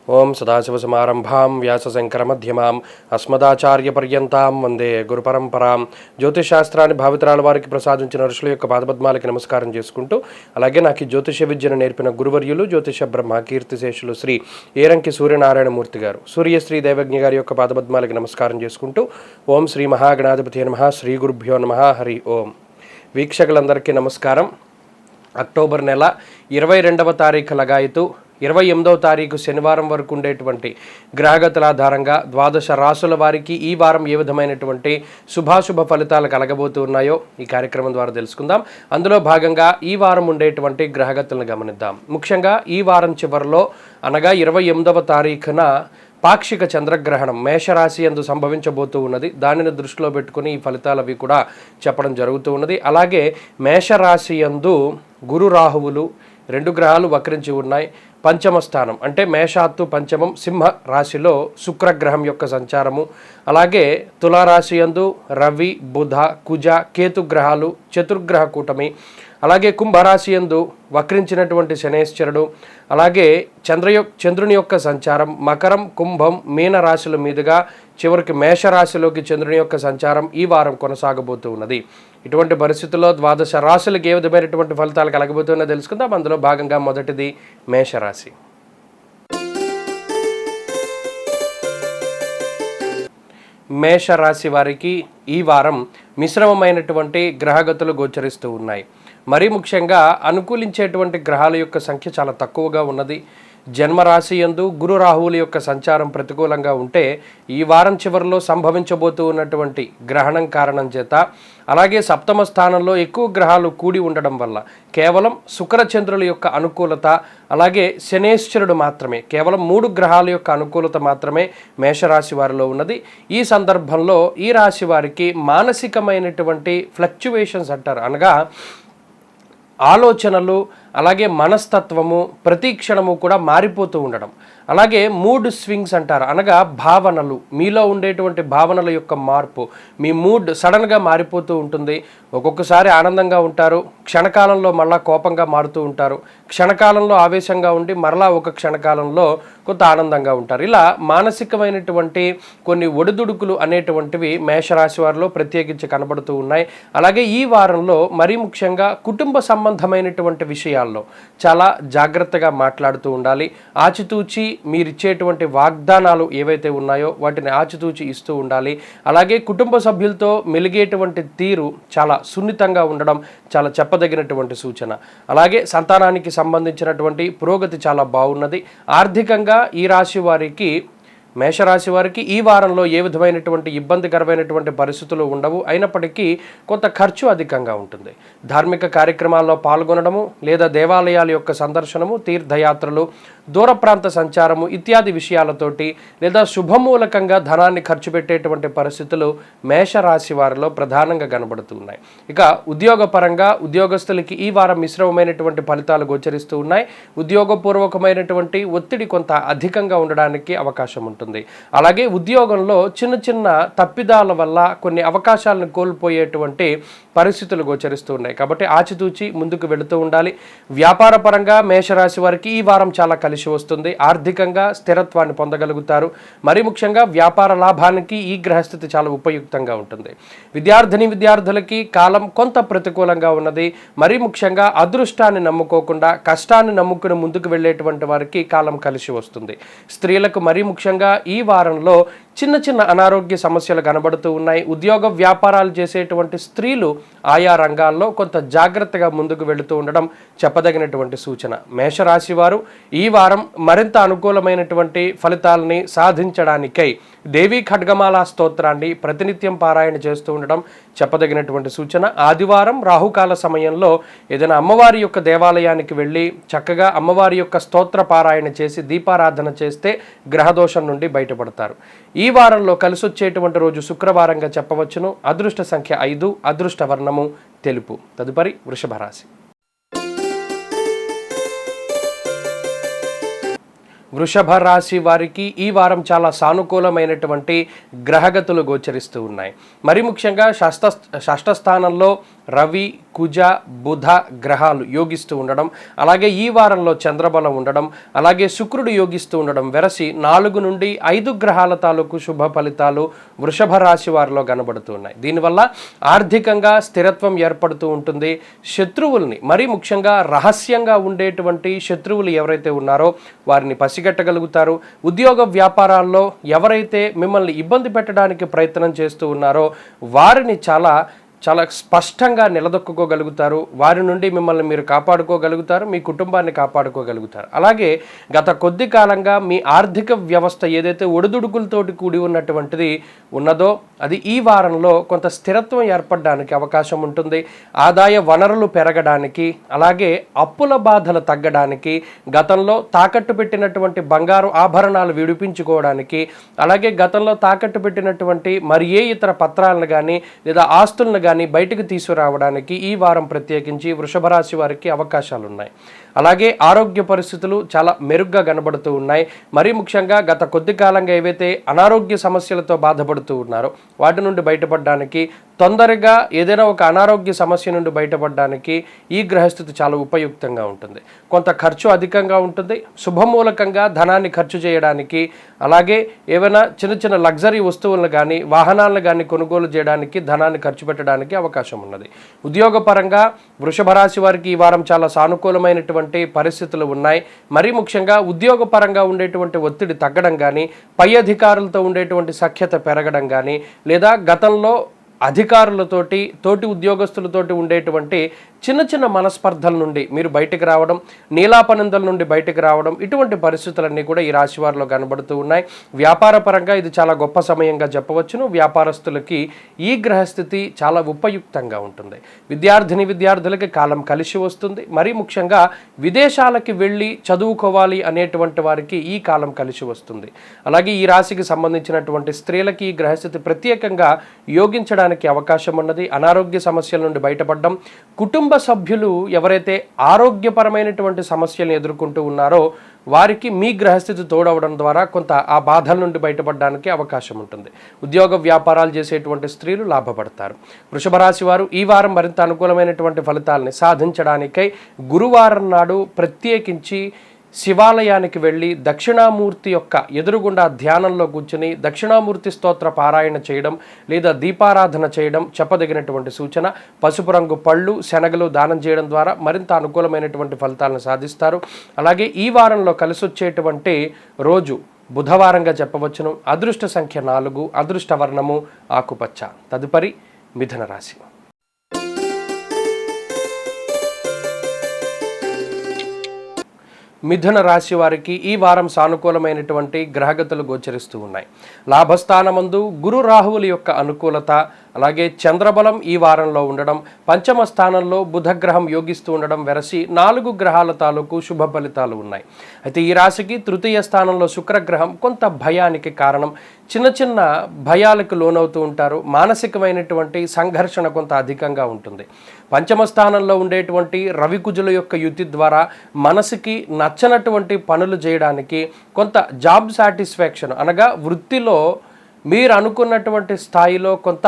ఓం సదాశివసమారంభాం వ్యాసశంకరమధ్యమాం అస్మదాచార్యపర్యంతాం వందే గురుపరంపరాం. జ్యోతిషశాస్త్రాన్ని భావితరాల వారికి ప్రసాదించిన ఋషుల యొక్క పాదపద్మాలకి నమస్కారం చేసుకుంటూ, అలాగే నాకు ఈ జ్యోతిష విద్యను నేర్పిన గురువర్యులు జ్యోతిష బ్రహ్మ కీర్తిశేషులు శ్రీ ఏరంకి సూర్యనారాయణమూర్తి గారు, సూర్యశ్రీ దైవజ్ఞ గారి యొక్క పాదపద్మాలకి నమస్కారం చేసుకుంటూ, ఓం శ్రీ మహాగణాధిపతి నమః, శ్రీ గురుభ్యో నమః, హరి ఓం. వీక్షకులందరికీ నమస్కారం. అక్టోబర్ నెల 22వ తారీఖు లగాయతు 28వ తారీఖు శనివారం వరకు ఉండేటువంటి గ్రహగతుల ఆధారంగా ద్వాదశ రాసుల వారికి ఈ వారం ఏ విధమైనటువంటి శుభాశుభ ఫలితాలు కలగబోతూ ఉన్నాయో ఈ కార్యక్రమం ద్వారా తెలుసుకుందాం. అందులో భాగంగా ఈ వారం ఉండేటువంటి గ్రహగతులను గమనిద్దాం. ముఖ్యంగా ఈ వారం చివరిలో అనగా 28వ తారీఖున పాక్షిక చంద్రగ్రహణం మేషరాశి యందు సంభవించబోతూ ఉన్నది. దానిని దృష్టిలో పెట్టుకుని ఈ ఫలితాలు అవి కూడా చెప్పడం జరుగుతూ ఉన్నది. అలాగే మేషరాశి యందు గురు రాహువులు 2 గ్రహాలు వక్రించి ఉన్నాయి. పంచమ స్థానం అంటే మేషాత్తు పంచమం సింహ రాశిలో శుక్రగ్రహం యొక్క సంచారము, అలాగే తులారాశి యందు రవి బుధ కుజ కేతు గ్రహాలు చతుర్గ్రహ కూటమి, అలాగే కుంభరాశి యందు వక్రించినటువంటి శనేశ్వరుడు, అలాగే చంద్రుని యొక్క సంచారం మకరం కుంభం మీన రాశుల మీదుగా చివరికి మేషరాశిలోకి చంద్రుని యొక్క సంచారం ఈ వారం కొనసాగబోతూ ఉన్నది. ఇటువంటి పరిస్థితుల్లో ద్వాదశ రాశులకు ఏ విధమైనటువంటి ఫలితాలు కలగబోతున్నా తెలుసుకుందాం. అందులో భాగంగా మొదటిది మేషరాశి. మేషరాశి వారికి ఈ వారం మిశ్రమమైనటువంటి గ్రహగతులు గోచరిస్తూ ఉన్నాయి. మరీ ముఖ్యంగా అనుకూలించేటువంటి గ్రహాల యొక్క సంఖ్య చాలా తక్కువగా ఉన్నది. జన్మరాశి యందు గురు రాహువుల యొక్క సంచారం ప్రతికూలంగా ఉంటే ఈ వారం చివరిలో సంభవించబోతూ ఉన్నటువంటి గ్రహణం కారణం చేత, అలాగే సప్తమ స్థానంలో ఎక్కువ గ్రహాలు కూడి ఉండడం వల్ల కేవలం శుక్రచంద్రుల యొక్క అనుకూలత, అలాగే శనేశ్వరుడు మాత్రమే, కేవలం 3 గ్రహాల యొక్క అనుకూలత మాత్రమే మేషరాశి వారిలో ఉన్నది. ఈ సందర్భంలో ఈ రాశి వారికి మానసికమైనటువంటి ఫ్లక్చువేషన్స్ అంటారు, అనగా ఆలోచనలు అలాగే మనస్తత్వము ప్రతి క్షణము కూడా మారిపోతూ ఉండడం, అలాగే మూడ్ స్వింగ్స్ అంటారు, అనగా భావనలు, మీలో ఉండేటువంటి భావనల యొక్క మార్పు, మీ మూడ్ సడన్గా మారిపోతూ ఉంటుంది. ఒక్కొక్కసారి ఆనందంగా ఉంటారు, క్షణకాలంలో మళ్ళా కోపంగా మారుతూ ఉంటారు, క్షణకాలంలో ఆవేశంగా ఉండి మరలా ఒక క్షణకాలంలో కొంత ఆనందంగా ఉంటారు. ఇలా మానసికమైనటువంటి కొన్ని ఒడిదుడుకులు అనేటువంటివి మేషరాశి వారిలో ప్రత్యేకించి కనబడుతూ ఉన్నాయి. అలాగే ఈ వారంలో మరీ ముఖ్యంగా కుటుంబ సంబంధమైనటువంటి విషయాల్లో చాలా జాగ్రత్తగా మాట్లాడుతూ ఉండాలి. ఆచితూచి మీరిచ్చేటువంటి వాగ్దానాలు ఏవైతే ఉన్నాయో వాటిని ఆచితూచి ఇస్తూ ఉండాలి. అలాగే కుటుంబ సభ్యులతో మెలిగేటువంటి తీరు చాలా సున్నితంగా ఉండడం చాలా చెప్పదగినటువంటి సూచన. అలాగే సంతానానికి సంబంధించినటువంటి పురోగతి చాలా బాగున్నది. ఆర్థికంగా ఈ రాశి వారికి మేషరాశి వారికి ఈ వారంలో ఏ విధమైనటువంటి ఇబ్బందికరమైనటువంటి పరిస్థితులు ఉండవు. అయినప్పటికీ కొంత ఖర్చు అధికంగా ఉంటుంది. ధార్మిక కార్యక్రమాల్లో పాల్గొనడము లేదా దేవాలయాల యొక్క సందర్శనము, తీర్థయాత్రలు, దూర ప్రాంత సంచారము ఇత్యాది విషయాలతోటి లేదా శుభమూలకంగా ధనాన్ని ఖర్చు పెట్టేటువంటి పరిస్థితులు మేషరాశి వారిలో ప్రధానంగా కనబడుతున్నాయి. ఇక ఉద్యోగపరంగా ఉద్యోగస్తులకి ఈ వారం మిశ్రమమైనటువంటి ఫలితాలు గోచరిస్తూ ఉన్నాయి. ఉద్యోగపూర్వకమైనటువంటి ఒత్తిడి కొంత అధికంగా ఉండడానికి అవకాశం ఉంటుంది. అలాగే ఉద్యోగంలో చిన్న చిన్న తప్పిదాల వల్ల కొన్ని అవకాశాలను కోల్పోయేటువంటి పరిస్థితులు గోచరిస్తూ ఉన్నాయి. కాబట్టి ఆచితూచి ముందుకు వెళుతూ ఉండాలి. వ్యాపార పరంగా మేషరాశి వారికి ఈ వారం చాలా కలిసి వస్తుంది. ఆర్థికంగా స్థిరత్వాన్ని పొందగలుగుతారు. మరి ముఖ్యంగా వ్యాపార లాభానికి ఈ గ్రహస్థితి చాలా ఉపయుక్తంగా ఉంటుంది. విద్యార్థులకి కాలం కొంత ప్రతికూలంగా ఉన్నది. మరీ ముఖ్యంగా అదృష్టాన్ని నమ్ముకోకుండా కష్టాన్ని నమ్ముకుని ముందుకు వెళ్ళేటువంటి వారికి కాలం కలిసి వస్తుంది. స్త్రీలకు మరీ ముఖ్యంగా ఈ వారంలో చిన్న చిన్న అనారోగ్య సమస్యలు కనబడుతూ ఉన్నాయి. ఉద్యోగ వ్యాపారాలు చేసేటువంటి స్త్రీలు ఆయా రంగాల్లో కొంత జాగ్రత్తగా ముందుకు వెళుతూ ఉండడం చెప్పదగినటువంటి సూచన. మేషరాశి వారు ఈ వారం మరింత అనుకూలమైనటువంటి ఫలితాలని సాధించడానికై దేవీ ఖడ్గమాల స్తోత్రాన్ని ప్రతినిత్యం పారాయణ చేస్తూ ఉండడం చెప్పదగినటువంటి సూచన. ఆదివారం రాహుకాల సమయంలో ఏదైనా అమ్మవారి యొక్క దేవాలయానికి వెళ్ళి చక్కగా అమ్మవారి యొక్క స్తోత్ర పారాయణ చేసి దీపారాధన చేస్తే గ్రహదోషం నుండి బయటపడతారు. ఈ వారంలో కలిసొచ్చేటువంటి రోజు శుక్రవారంగా చెప్పవచ్చును. అదృష్ట సంఖ్య 5, అదృష్ట వర్ణము తెలుపు. తదుపరి వృషభ రాశి. వృషభ రాశి వారికి ఈ వారం చాలా సానుకూలమైనటువంటి గ్రహగతులు గోచరిస్తూ ఉన్నాయి. మరి ముఖ్యంగా షష్ఠ స్థానంలో రవి, కుజ, బుధ గ్రహాలు యోగిస్తూ ఉండడం, అలాగే ఈ వారంలో చంద్రబలం ఉండడం, అలాగే శుక్రుడు యోగిస్తూ ఉండడం వెరసి 4 నుండి 5 గ్రహాల తాలూకు శుభ ఫలితాలు వృషభ రాశి వారిలో కనబడుతున్నాయి. దీనివల్ల ఆర్థికంగా స్థిరత్వం ఏర్పడుతూ ఉంటుంది. శత్రువుల్ని, మరీ ముఖ్యంగా రహస్యంగా ఉండేటువంటి శత్రువులు ఎవరైతే ఉన్నారో వారిని పసిగట్టగలుగుతారు. ఉద్యోగ వ్యాపారాల్లో ఎవరైతే మిమ్మల్ని ఇబ్బంది పెట్టడానికి ప్రయత్నం చేస్తూ ఉన్నారో వారిని చాలా స్పష్టంగా నిలదొక్కుకోగలుగుతారు. వారి నుండి మిమ్మల్ని మీరు కాపాడుకోగలుగుతారు, మీ కుటుంబాన్ని కాపాడుకోగలుగుతారు. అలాగే గత కొద్ది కాలంగా మీ ఆర్థిక వ్యవస్థ ఏదైతే ఒడిదుడుకులతోటి కూడి ఉన్నటువంటిది ఉన్నదో అది ఈ వారంలో కొంత స్థిరత్వం ఏర్పడడానికి అవకాశం ఉంటుంది. ఆదాయ వనరులు పెరగడానికి, అలాగే అప్పుల బాధలు తగ్గడానికి, గతంలో తాకట్టు పెట్టినటువంటి బంగారు ఆభరణాలు విడిపించుకోవడానికి, అలాగే గతంలో తాకట్టు పెట్టినటువంటి మరి ఏ ఇతర పత్రాలను కానీ లేదా ఆస్తులను కానీ బయటకు తీసుకురావడానికి ఈ వారం ప్రత్యేకించి వృషభ రాశి వారికి అవకాశాలు ఉన్నాయి. అలాగే ఆరోగ్య పరిస్థితులు చాలా మెరుగ్గా కనబడుతూ ఉన్నాయి. మరీ ముఖ్యంగా గత కొద్ది కాలంగా ఏవైతే అనారోగ్య సమస్యలతో బాధపడుతూ ఉన్నారో వాటి నుండి బయటపడడానికి, తొందరగా ఏదైనా ఒక అనారోగ్య సమస్య నుండి బయటపడడానికి ఈ గ్రహస్థితి చాలా ఉపయుక్తంగా ఉంటుంది. కొంత ఖర్చు అధికంగా ఉంటుంది. శుభమూలకంగా ధనాన్ని ఖర్చు చేయడానికి, అలాగే ఏవైనా చిన్న చిన్న లగ్జరీ వస్తువులను కానీ వాహనాలను కానీ కొనుగోలు చేయడానికి ధనాన్ని ఖర్చు పెట్టడానికి అవకాశం ఉన్నది. ఉద్యోగపరంగా వృషభ రాశి వారికి ఈ వారం చాలా సానుకూలమైనటువంటి పరిస్థితులు ఉన్నాయి. మరీ ముఖ్యంగా ఉద్యోగపరంగా ఉండేటువంటి ఒత్తిడి తగ్గడం కానీ, పై అధికారులతో ఉండేటువంటి సఖ్యత పెరగడం కానీ, లేదా గతంలో అధికారులతోటి, తోటి ఉద్యోగస్తులతోటి ఉండేటువంటి చిన్న చిన్న మనస్పర్ధల నుండి మీరు బయటకు రావడం, నీలాపనిందల నుండి బయటకు రావడం, ఇటువంటి పరిస్థితులన్నీ కూడా ఈ రాశి వారిలో కనబడుతూ ఉన్నాయి. వ్యాపార పరంగా ఇది చాలా గొప్ప సమయంగా చెప్పవచ్చును. వ్యాపారస్తులకి ఈ గ్రహస్థితి చాలా ఉపయుక్తంగా ఉంటుంది. విద్యార్థులకి కాలం కలిసి వస్తుంది. మరీ ముఖ్యంగా విదేశాలకి వెళ్ళి చదువుకోవాలి అనేటువంటి వారికి ఈ కాలం కలిసి వస్తుంది. అలాగే ఈ రాశికి సంబంధించినటువంటి స్త్రీలకి ఈ గ్రహస్థితి ప్రత్యేకంగా యోగించడానికి అవకాశం ఉన్నది. అనారోగ్య సమస్యల నుండి బయటపడడం, కుటుంబ సభ్యులు ఎవరైతే ఆరోగ్యపరమైనటువంటి సమస్యలను ఎదుర్కొంటూ ఉన్నారో వారికి మీ గ్రహస్థితి తోడవడం ద్వారా కొంత ఆ బాధల నుండి బయటపడడానికి అవకాశం ఉంటుంది. ఉద్యోగ వ్యాపారాలు చేసేటువంటి స్త్రీలు లాభపడతారు. వృషభ రాశి వారు ఈ వారం మరింత అనుకూలమైనటువంటి ఫలితాలని సాధించడానికై గురువారం నాడు ప్రత్యేకించి శివాలయానికి వెళ్ళి దక్షిణామూర్తి యొక్క ఎదురుగుండా ధ్యానంలో కూర్చుని దక్షిణామూర్తి స్తోత్ర పారాయణ చేయడం లేదా దీపారాధన చేయడం చెప్పదగినటువంటి సూచన. పసుపు రంగు పళ్ళు, శనగలు దానం చేయడం ద్వారా మరింత అనుకూలమైనటువంటి ఫలితాలను సాధిస్తారు. అలాగే ఈ వారంలో కలిసొచ్చేటువంటి రోజు బుధవారంగా చెప్పవచ్చును. అదృష్ట సంఖ్య 4, అదృష్ట వర్ణము ఆకుపచ్చ. తదుపరి మిథున రాశి. మిథున రాశి వారికి ఈ వారం సానుకూలమైనటువంటి గ్రహగతులు గోచరిస్తూ ఉన్నాయి. లాభస్థానమందు గురు రాహువుల యొక్క అనుకూలత, అలాగే చంద్రబలం ఈ వారంలో ఉండడం, పంచమ స్థానంలో బుధగ్రహం యోగిస్తూ ఉండడం వెరసి 4 గ్రహాల తాలూకు శుభ ఫలితాలు ఉన్నాయి. అయితే ఈ రాశికి తృతీయ స్థానంలో శుక్రగ్రహం కొంత భయానికి కారణం. చిన్న చిన్న భయాలకు లోనవుతూ ఉంటారు. మానసికమైనటువంటి సంఘర్షణ కొంత అధికంగా ఉంటుంది. పంచమ స్థానంలో ఉండేటువంటి రవికుజుల యొక్క యుతి ద్వారా మనసుకి నచ్చనటువంటి పనులు చేయడానికి, కొంత జాబ్ సాటిస్ఫాక్షన్ అనగా వృత్తిలో మీరు అనుకున్నటువంటి స్థాయిలో కొంత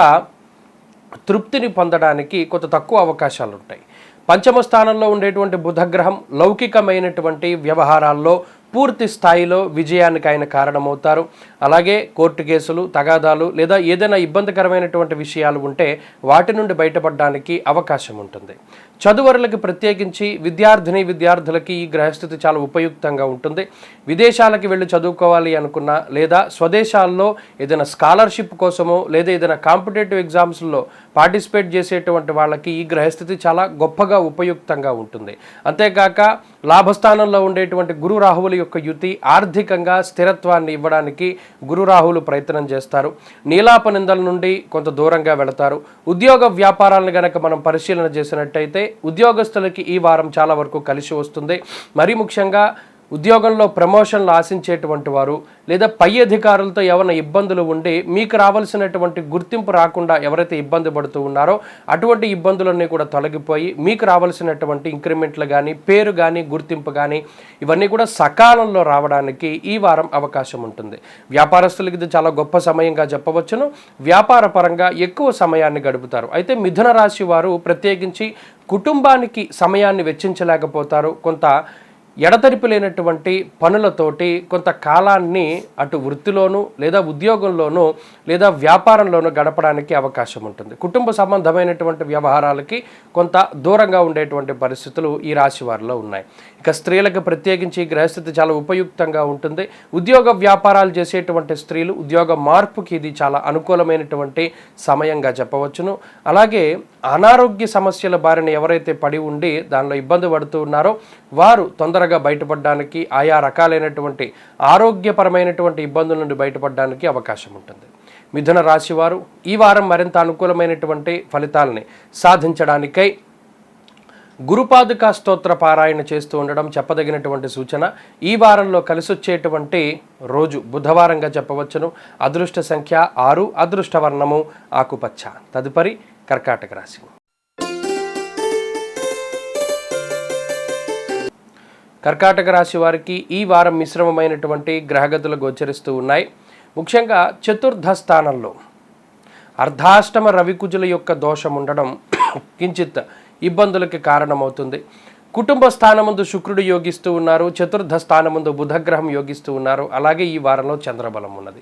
తృప్తిని పొందడానికి కొంత తక్కువ అవకాశాలు ఉంటాయి. పంచమ స్థానంలో ఉండేటువంటి బుధగ్రహం లౌకికమైనటువంటి వ్యవహారాల్లో పూర్తి స్థాయిలో విజయానికి ఆయన కారణమవుతారు. అలాగే కోర్టు కేసులు, తగాదాలు లేదా ఏదైనా ఇబ్బందికరమైనటువంటి విషయాలు ఉంటే వాటి నుండి బయటపడడానికి అవకాశం ఉంటుంది. చదువరులకి ప్రత్యేకించి విద్యార్థులకి ఈ గ్రహస్థితి చాలా ఉపయుక్తంగా ఉంటుంది. విదేశాలకి వెళ్ళి చదువుకోవాలి అనుకున్నా లేదా స్వదేశాల్లో ఏదైనా స్కాలర్షిప్ కోసమో లేదా ఏదైనా కాంపిటేటివ్ ఎగ్జామ్స్లో పార్టిసిపేట్ చేసేటువంటి వాళ్ళకి ఈ గ్రహస్థితి చాలా గొప్పగా ఉపయుక్తంగా ఉంటుంది. అంతేకాక లాభస్థానంలో ఉండేటువంటి గురు రాహువుల యొక్క యుతి ఆర్థికంగా స్థిరత్వాన్ని ఇవ్వడానికి గురు రాహువులు ప్రయత్నం చేస్తారు. నీలాపనిందల నుండి కొంత దూరంగా వెళతారు. ఉద్యోగ వ్యాపారాలను గనక మనం పరిశీలన చేసినట్టయితే ఉద్యోగస్తులకి ఈ వారం చాలా వరకు కలిసి వస్తుంది. మరీ ముఖ్యంగా ఉద్యోగంలో ప్రమోషన్లు ఆశించేటువంటి వారు, లేదా పై అధికారులతో ఏమైనా ఇబ్బందులు ఉండి మీకు రావాల్సినటువంటి గుర్తింపు రాకుండా ఎవరైతే ఇబ్బంది పడుతూ ఉన్నారో అటువంటి ఇబ్బందులన్నీ కూడా తొలగిపోయి మీకు రావాల్సినటువంటి ఇంక్రిమెంట్లు కానీ, పేరు కానీ, గుర్తింపు కానీ ఇవన్నీ కూడా సకాలంలో రావడానికి ఈ వారం అవకాశం ఉంటుంది. వ్యాపారస్తులకి ఇది చాలా గొప్ప సమయంగా చెప్పవచ్చును. వ్యాపార పరంగా ఎక్కువ సమయాన్ని గడుపుతారు. అయితే మిథున రాశి వారు ప్రత్యేకించి కుటుంబానికి సమయాన్ని వెచ్చించలేకపోతారు. కొంత ఎడతెరిపి లేనటువంటి పనులతోటి కొంత కాలాన్ని అటు వృత్తిలోనూ, లేదా ఉద్యోగంలోనూ, లేదా వ్యాపారంలోనూ గడపడానికి అవకాశం ఉంటుంది. కుటుంబ సంబంధమైనటువంటి వ్యవహారాలకి కొంత దూరంగా ఉండేటువంటి పరిస్థితులు ఈ రాశి వారిలో ఉన్నాయి. ఇక స్త్రీలకు ప్రత్యేకించి గ్రహస్థితి చాలా ఉపయుక్తంగా ఉంటుంది. ఉద్యోగ వ్యాపారాలు చేసేటువంటి స్త్రీలు ఉద్యోగ మార్పుకి ఇది చాలా అనుకూలమైనటువంటి సమయంగా చెప్పవచ్చును. అలాగే అనారోగ్య సమస్యల బారిన ఎవరైతే పడి ఉండి దానిలో ఇబ్బంది పడుతూ ఉన్నారో వారు తొందరగా బయటపడడానికి, ఆయా రకాలైనటువంటి ఆరోగ్యపరమైనటువంటి ఇబ్బందుల నుండి బయటపడడానికి అవకాశం ఉంటుంది. మిథున రాశి వారు ఈ వారం మరింత అనుకూలమైనటువంటి ఫలితాలని సాధించడానికై గురుపాదుకా స్తోత్ర పారాయణ చేస్తూ ఉండడం చెప్పదగినటువంటి సూచన. ఈ వారంలో కలిసొచ్చేటువంటి రోజు బుధవారంగా చెప్పవచ్చును. అదృష్ట సంఖ్య 6, అదృష్ట వర్ణము ఆకుపచ్చ. తదుపరి కర్కాటక రాశి. కర్కాటక రాశి వారికి ఈ వారం మిశ్రమమైనటువంటి గ్రహగతులు గోచరిస్తూ ఉన్నాయి. ముఖ్యంగా చతుర్థ స్థానంలో అర్ధాష్టమ రవికుజుల యొక్క దోషం ఉండడం కించిత్ ఇబ్బందులకి కారణమవుతుంది. కుటుంబ స్థానమందు శుక్రుడు యోగిస్తూ ఉన్నారు, చతుర్థ స్థానమందు బుధగ్రహం యోగిస్తూ ఉన్నారు. అలాగే ఈ వారంలో చంద్రబలం ఉన్నది.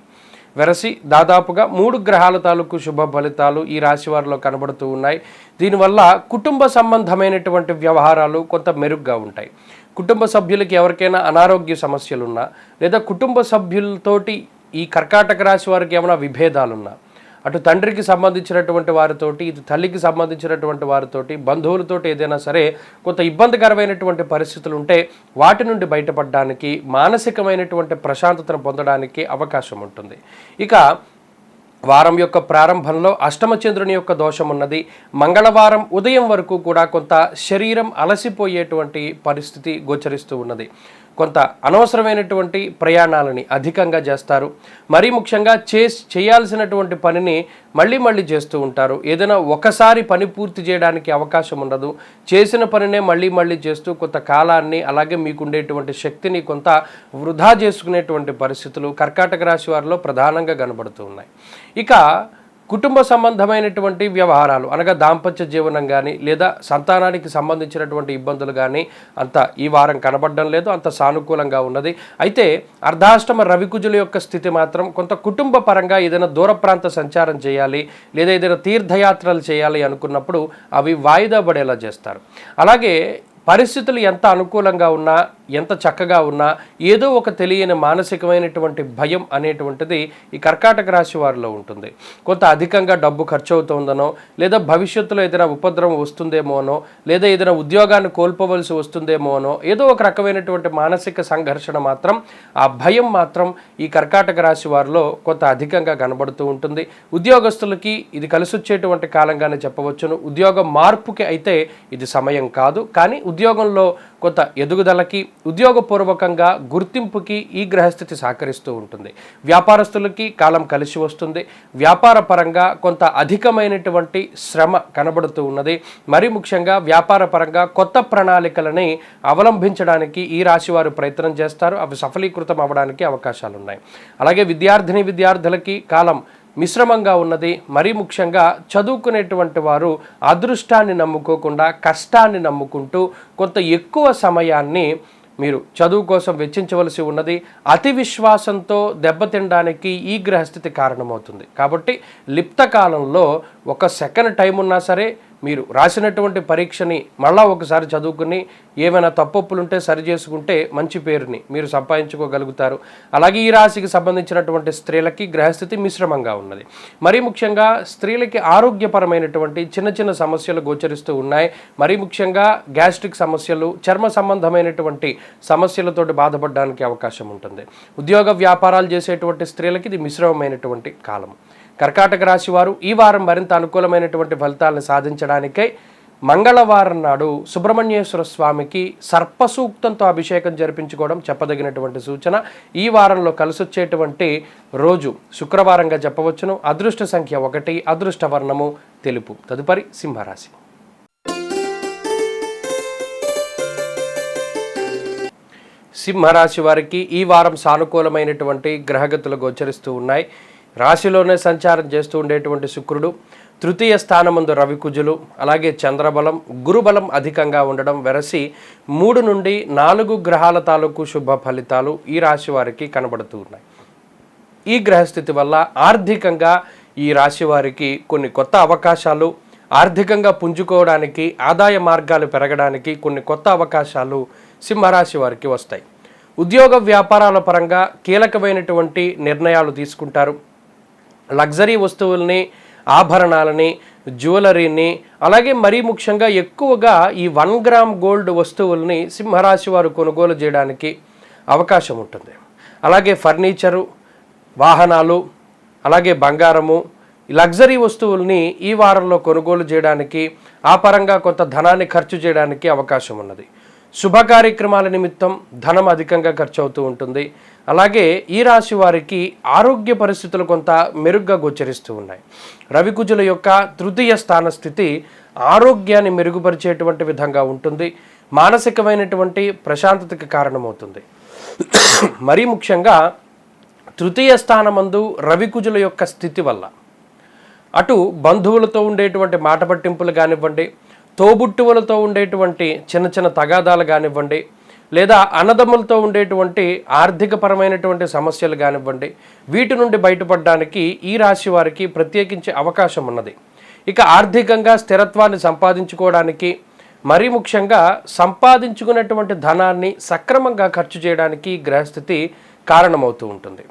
వెరసి దాదాపుగా 3 గ్రహాల తాలూకు శుభ ఫలితాలు ఈ రాశి వారిలో కనబడుతూ ఉన్నాయి. దీనివల్ల కుటుంబ సంబంధమైనటువంటి వ్యవహారాలు కొంత మెరుగ్గా ఉంటాయి. కుటుంబ సభ్యులకి ఎవరికైనా అనారోగ్య సమస్యలున్నా, లేదా కుటుంబ సభ్యులతోటి ఈ కర్కాటక రాశి వారికి ఏమైనా విభేదాలున్నా, అటు తండ్రికి సంబంధించినటువంటి వారితోటి, ఇటు తల్లికి సంబంధించినటువంటి వారితోటి, బంధువులతోటి ఏదైనా సరే కొంత ఇబ్బందికరమైనటువంటి పరిస్థితులు ఉంటే వాటి నుండి బయటపడడానికి, మానసికమైనటువంటి ప్రశాంతతను పొందడానికి అవకాశం ఉంటుంది. ఇక వారం యొక్క ప్రారంభంలో అష్టమచంద్రుని యొక్క దోషం ఉన్నది. మంగళవారం ఉదయం వరకు కూడా కొంత శరీరం అలసిపోయేటువంటి పరిస్థితి గోచరిస్తూ ఉన్నది. కొంత అనవసరమైనటువంటి ప్రయాణాలని అధికంగా చేస్తారు. మరీ ముఖ్యంగా చేయాల్సినటువంటి పనిని మళ్ళీ చేస్తూ ఉంటారు. ఏదైనా ఒకసారి పని పూర్తి చేయడానికి అవకాశం ఉండదు. చేసిన పనినే మళ్ళీ చేస్తూ కొంత కాలాన్ని, అలాగే మీకుండేటువంటి శక్తిని కొంత వృధా చేసుకునేటువంటి పరిస్థితులు కర్కాటక రాశి వారిలో ప్రధానంగా కనబడుతూ ఉన్నాయి. ఇక కుటుంబ సంబంధమైనటువంటి వ్యవహారాలు అనగా దాంపత్య జీవనం కానీ, లేదా సంతానానికి సంబంధించినటువంటి ఇబ్బందులు కానీ అంత ఈ వారం కనబడడం లేదు, అంత సానుకూలంగా ఉన్నది. అయితే అర్ధాష్టమ రవికుజుల యొక్క స్థితి మాత్రం కొంత కుటుంబ పరంగా ఏదైనా దూర ప్రాంత సంచారం చేయాలి, లేదా ఏదైనా తీర్థయాత్రలు చేయాలి అనుకున్నప్పుడు అవి వాయిదా పడేలా చేస్తారు. అలాగే పరిస్థితులు ఎంత అనుకూలంగా ఉన్నా, ఎంత చక్కగా ఉన్నా ఏదో ఒక తెలియని మానసికమైనటువంటి భయం అనేటువంటిది ఈ కర్కాటక రాశి వారిలో ఉంటుంది. కొంత అధికంగా డబ్బు ఖర్చు అవుతుందనో, లేదా భవిష్యత్తులో ఏదైనా ఉపద్రవం వస్తుందేమోనో, లేదా ఏదైనా ఉద్యోగాన్ని కోల్పోవలసి వస్తుందేమోనో, ఏదో ఒక రకమైనటువంటి మానసిక సంఘర్షణ మాత్రం, ఆ భయం మాత్రం ఈ కర్కాటక రాశి వారిలో కొంత అధికంగా కనబడుతూ ఉంటుంది. ఉద్యోగస్తులకి ఇది కలిసొచ్చేటువంటి కాలంగానే చెప్పవచ్చును. ఉద్యోగ మార్పుకి అయితే ఇది సమయం కాదు, కానీ ఉద్యోగంలో కొంత ఎదుగుదలకి, ఉద్యోగపూర్వకంగా గుర్తింపుకి ఈ గ్రహస్థితి సహకరిస్తూ ఉంటుంది. వ్యాపారస్తులకి కాలం కలిసి వస్తుంది. వ్యాపార పరంగా కొంత అధికమైనటువంటి శ్రమ కనబడుతూ ఉన్నది. మరీ ముఖ్యంగా వ్యాపార పరంగా కొత్త ప్రణాళికలని అవలంబించడానికి ఈ రాశి వారు ప్రయత్నం చేస్తారు. అవి సఫలీకృతం అవ్వడానికి అవకాశాలు ఉన్నాయి. అలాగే విద్యార్థులకి కాలం మిశ్రమంగా ఉన్నది. మరీ ముఖ్యంగా చదువుకునేటువంటి వారు అదృష్టాన్ని నమ్ముకోకుండా కష్టాన్ని నమ్ముకుంటూ కొంత ఎక్కువ సమయాన్ని మీరు చదువు కోసం వెచ్చించవలసి ఉన్నది. అతి విశ్వాసంతో దెబ్బతినడానికి ఈ గ్రహస్థితి కారణమవుతుంది. కాబట్టి లిప్త కాలంలో ఒక సెకండ్ టైం ఉన్నా సరే మీరు రాసినటువంటి పరీక్షని మళ్ళా ఒకసారి చదువుకుని ఏమైనా తప్పొప్పులుంటే సరి చేసుకుంటే మంచి పేరుని మీరు సంపాదించుకోగలుగుతారు. అలాగే ఈ రాశికి సంబంధించినటువంటి స్త్రీలకి గ్రహస్థితి మిశ్రమంగా ఉన్నది. మరీ ముఖ్యంగా స్త్రీలకి ఆరోగ్యపరమైనటువంటి చిన్న సమస్యలు గోచరిస్తూ ఉన్నాయి. మరీ ముఖ్యంగా గ్యాస్ట్రిక్ సమస్యలు, చర్మ సంబంధమైనటువంటి సమస్యలతోటి బాధపడడానికి అవకాశం ఉంటుంది. ఉద్యోగ వ్యాపారాలు చేసేటువంటి స్త్రీలకి ఇది మిశ్రమమైనటువంటి కాలం. కర్కాటక రాశి వారు ఈ వారం మరింత అనుకూలమైనటువంటి ఫలితాలను సాధించడానికై మంగళవారం నాడు సుబ్రహ్మణ్యేశ్వర స్వామికి సర్పసూక్తంతో అభిషేకం జరిపించుకోవడం చెప్పదగినటువంటి సూచన. ఈ వారంలో కలిసొచ్చేటువంటి రోజు శుక్రవారంగా చెప్పవచ్చును. అదృష్ట సంఖ్య 1, అదృష్ట వర్ణము తెలుపు. తదుపరి సింహరాశి. సింహరాశి వారికి ఈ వారం సానుకూలమైనటువంటి గ్రహగతులు గోచరిస్తూ ఉన్నాయి. రాశిలోనే సంచారం చేస్తూ ఉండేటువంటి శుక్రుడు, తృతీయ స్థానమందు రవికుజులు, అలాగే చంద్రబలం, గురుబలం అధికంగా ఉండడం వెరసి 3 నుండి 4 గ్రహాల తాలూకు శుభ ఫలితాలు ఈ రాశి వారికి కనబడుతూ ఉన్నాయి. ఈ గ్రహస్థితి వల్ల ఆర్థికంగా ఈ రాశి వారికి కొన్ని కొత్త అవకాశాలు, ఆర్థికంగా పుంజుకోవడానికి, ఆదాయ మార్గాలు పెరగడానికి కొన్ని కొత్త అవకాశాలు సింహరాశి వారికి వస్తాయి. ఉద్యోగ వ్యాపారాల పరంగా కీలకమైనటువంటి నిర్ణయాలు తీసుకుంటారు. లగ్జరీ వస్తువుల్ని, ఆభరణాలని, జ్యువెలరీని, అలాగే మరీ ముఖ్యంగా ఎక్కువగా ఈ 1 గ్రామ్ గోల్డ్ వస్తువుల్ని సింహరాశి వారు కొనుగోలు చేయడానికి అవకాశం ఉంటుంది. అలాగే ఫర్నిచరు, వాహనాలు, అలాగే బంగారము, లగ్జరీ వస్తువుల్ని ఈ వారంలో కొనుగోలు చేయడానికి, ఆ పరంగా కొంత ధనాన్ని ఖర్చు చేయడానికి అవకాశం ఉన్నది. శుభ కార్యక్రమాల నిమిత్తం ధనం అధికంగా ఖర్చు అవుతూ ఉంటుంది. అలాగే ఈ రాశి వారికి ఆరోగ్య పరిస్థితులు కొంత మెరుగ్గా గోచరిస్తూ ఉన్నాయి. రవికుజుల యొక్క తృతీయ స్థాన స్థితి ఆరోగ్యాన్ని మెరుగుపరిచేటువంటి విధంగా ఉంటుంది. మానసికమైనటువంటి ప్రశాంతతకి కారణమవుతుంది. మరీ ముఖ్యంగా తృతీయ స్థానమందు రవికుజుల యొక్క స్థితి వల్ల అటు బంధువులతో ఉండేటువంటి మాట పట్టింపులు కానివ్వండి, తోబుట్టువులతో ఉండేటువంటి చిన్న చిన్న తగాదాలు కానివ్వండి, లేదా అన్నదమ్ములతో ఉండేటువంటి ఆర్థికపరమైనటువంటి సమస్యలు కానివ్వండి, వీటి నుండి బయటపడడానికి ఈ రాశి వారికి ప్రత్యేకించే అవకాశం ఉన్నది. ఇక ఆర్థికంగా స్థిరత్వాన్ని సంపాదించుకోవడానికి, మరీ ముఖ్యంగా సంపాదించుకున్నటువంటి ధనాన్ని సక్రమంగా ఖర్చు చేయడానికి గ్రహస్థితి కారణమవుతూ ఉంటుంది.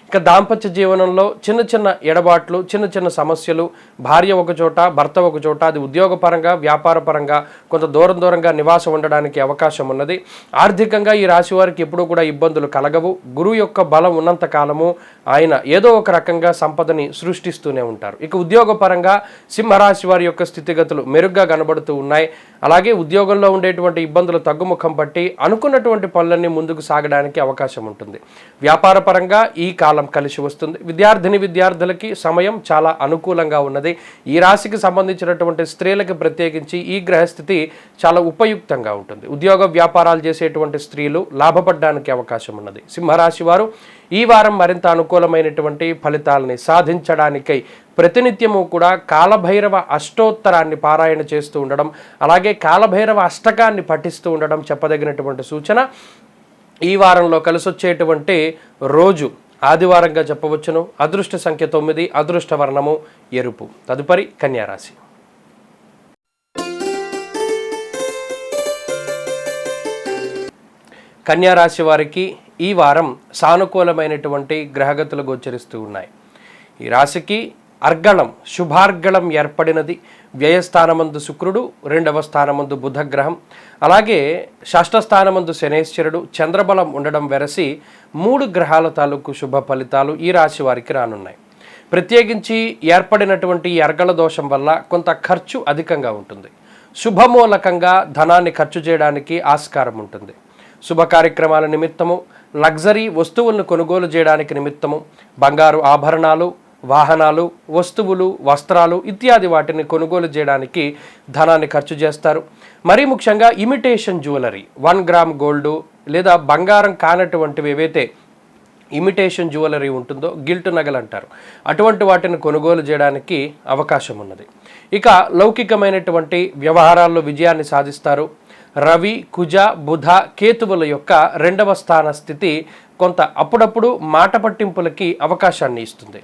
ఇక దాంపత్య జీవనంలో చిన్న చిన్న ఎడబాట్లు, చిన్న చిన్న సమస్యలు, భార్య ఒక చోట, భర్త ఒక చోట, అది ఉద్యోగపరంగా, వ్యాపారపరంగా కొంత దూరంగా నివాసం ఉండడానికి అవకాశం ఉన్నది. ఆర్థికంగా ఈ రాశి వారికి ఎప్పుడూ కూడా ఇబ్బందులు కలగవు. గురువు యొక్క బలం ఉన్నంత కాలము ఆయన ఏదో ఒక రకంగా సంపదని సృష్టిస్తూనే ఉంటారు. ఇక ఉద్యోగపరంగా సింహరాశి వారి యొక్క స్థితిగతులు మెరుగ్గా కనబడుతూ ఉన్నాయి. అలాగే ఉద్యోగంలో ఉండేటువంటి ఇబ్బందులు తగ్గుముఖం పట్టి అనుకున్నటువంటి పనులన్నీ ముందుకు సాగడానికి అవకాశం ఉంటుంది. వ్యాపార పరంగా ఈ కాలం కలిసి వస్తుంది. విద్యార్థులకి సమయం చాలా అనుకూలంగా ఉన్నది. ఈ రాశికి సంబంధించినటువంటి స్త్రీలకు ప్రత్యేకించి ఈ గ్రహస్థితి చాలా ఉపయుక్తంగా ఉంటుంది. ఉద్యోగ వ్యాపారాలు చేసేటువంటి స్త్రీలు లాభపడడానికి అవకాశం ఉన్నది. సింహరాశి వారు ఈ వారం మరింత అనుకూలమైనటువంటి ఫలితాలని సాధించడానికై ప్రతినిత్యము కూడా కాలభైరవ అష్టోత్తరాన్ని పారాయణ చేస్తూ ఉండడం, అలాగే కాలభైరవ అష్టకాన్ని పఠిస్తూ ఉండడం చెప్పదగినటువంటి సూచన. ఈ వారంలో కలిసొచ్చేటువంటి రోజు ఆదివారంగా చెప్పవచ్చును. అదృష్ట సంఖ్య 9, అదృష్ట వర్ణము ఎరుపు. తదుపరి కన్యారాశి. కన్యారాశి వారికి ఈ వారం సానుకూలమైనటువంటి గ్రహగతులు గోచరిస్తూ ఉన్నాయి. ఈ రాశికి అర్గళం, శుభార్గళం ఏర్పడినది. వ్యయస్థానమందు శుక్రుడు, 2వ స్థానమందు బుధగ్రహం, అలాగే షష్ఠస్థానమందు శనేశ్వరుడు, చంద్రబలం ఉండడం వెరసి 3 గ్రహాల తాలూకు శుభ ఫలితాలు ఈ రాశి వారికి రానున్నాయి. ప్రత్యేకించి ఏర్పడినటువంటి ఈ అర్గళ దోషం వల్ల కొంత ఖర్చు అధికంగా ఉంటుంది. శుభమూలకంగా ధనాన్ని ఖర్చు చేయడానికి ఆస్కారం ఉంటుంది. శుభ కార్యక్రమాల నిమిత్తము, లగ్జరీ వస్తువులను కొనుగోలు చేయడానికి నిమిత్తము, బంగారు ఆభరణాలు, వాహనాలు, వస్తువులు, వస్త్రాలు ఇత్యాది వాటిని కొనుగోలు చేయడానికి ధనాన్ని ఖర్చు చేస్తారు. మరీ ముఖ్యంగా ఇమిటేషన్ జ్యువెలరీ, 1 గ్రామ్ గోల్డు లేదా బంగారం కానటువంటివి ఏవైతే ఇమిటేషన్ జ్యువెలరీ ఉంటుందో, గిల్ట్ నగలు అంటారు, అటువంటి వాటిని కొనుగోలు చేయడానికి అవకాశం ఉన్నది. ఇక లౌకికమైనటువంటి వ్యవహారాల్లో విజయాన్ని సాధిస్తారు. రవి, కుజ, బుధ, కేతువుల యొక్క 2వ స్థాన స్థితి కొంత అప్పుడప్పుడు మాట పట్టింపులకి అవకాశాన్ని ఇస్తుంది.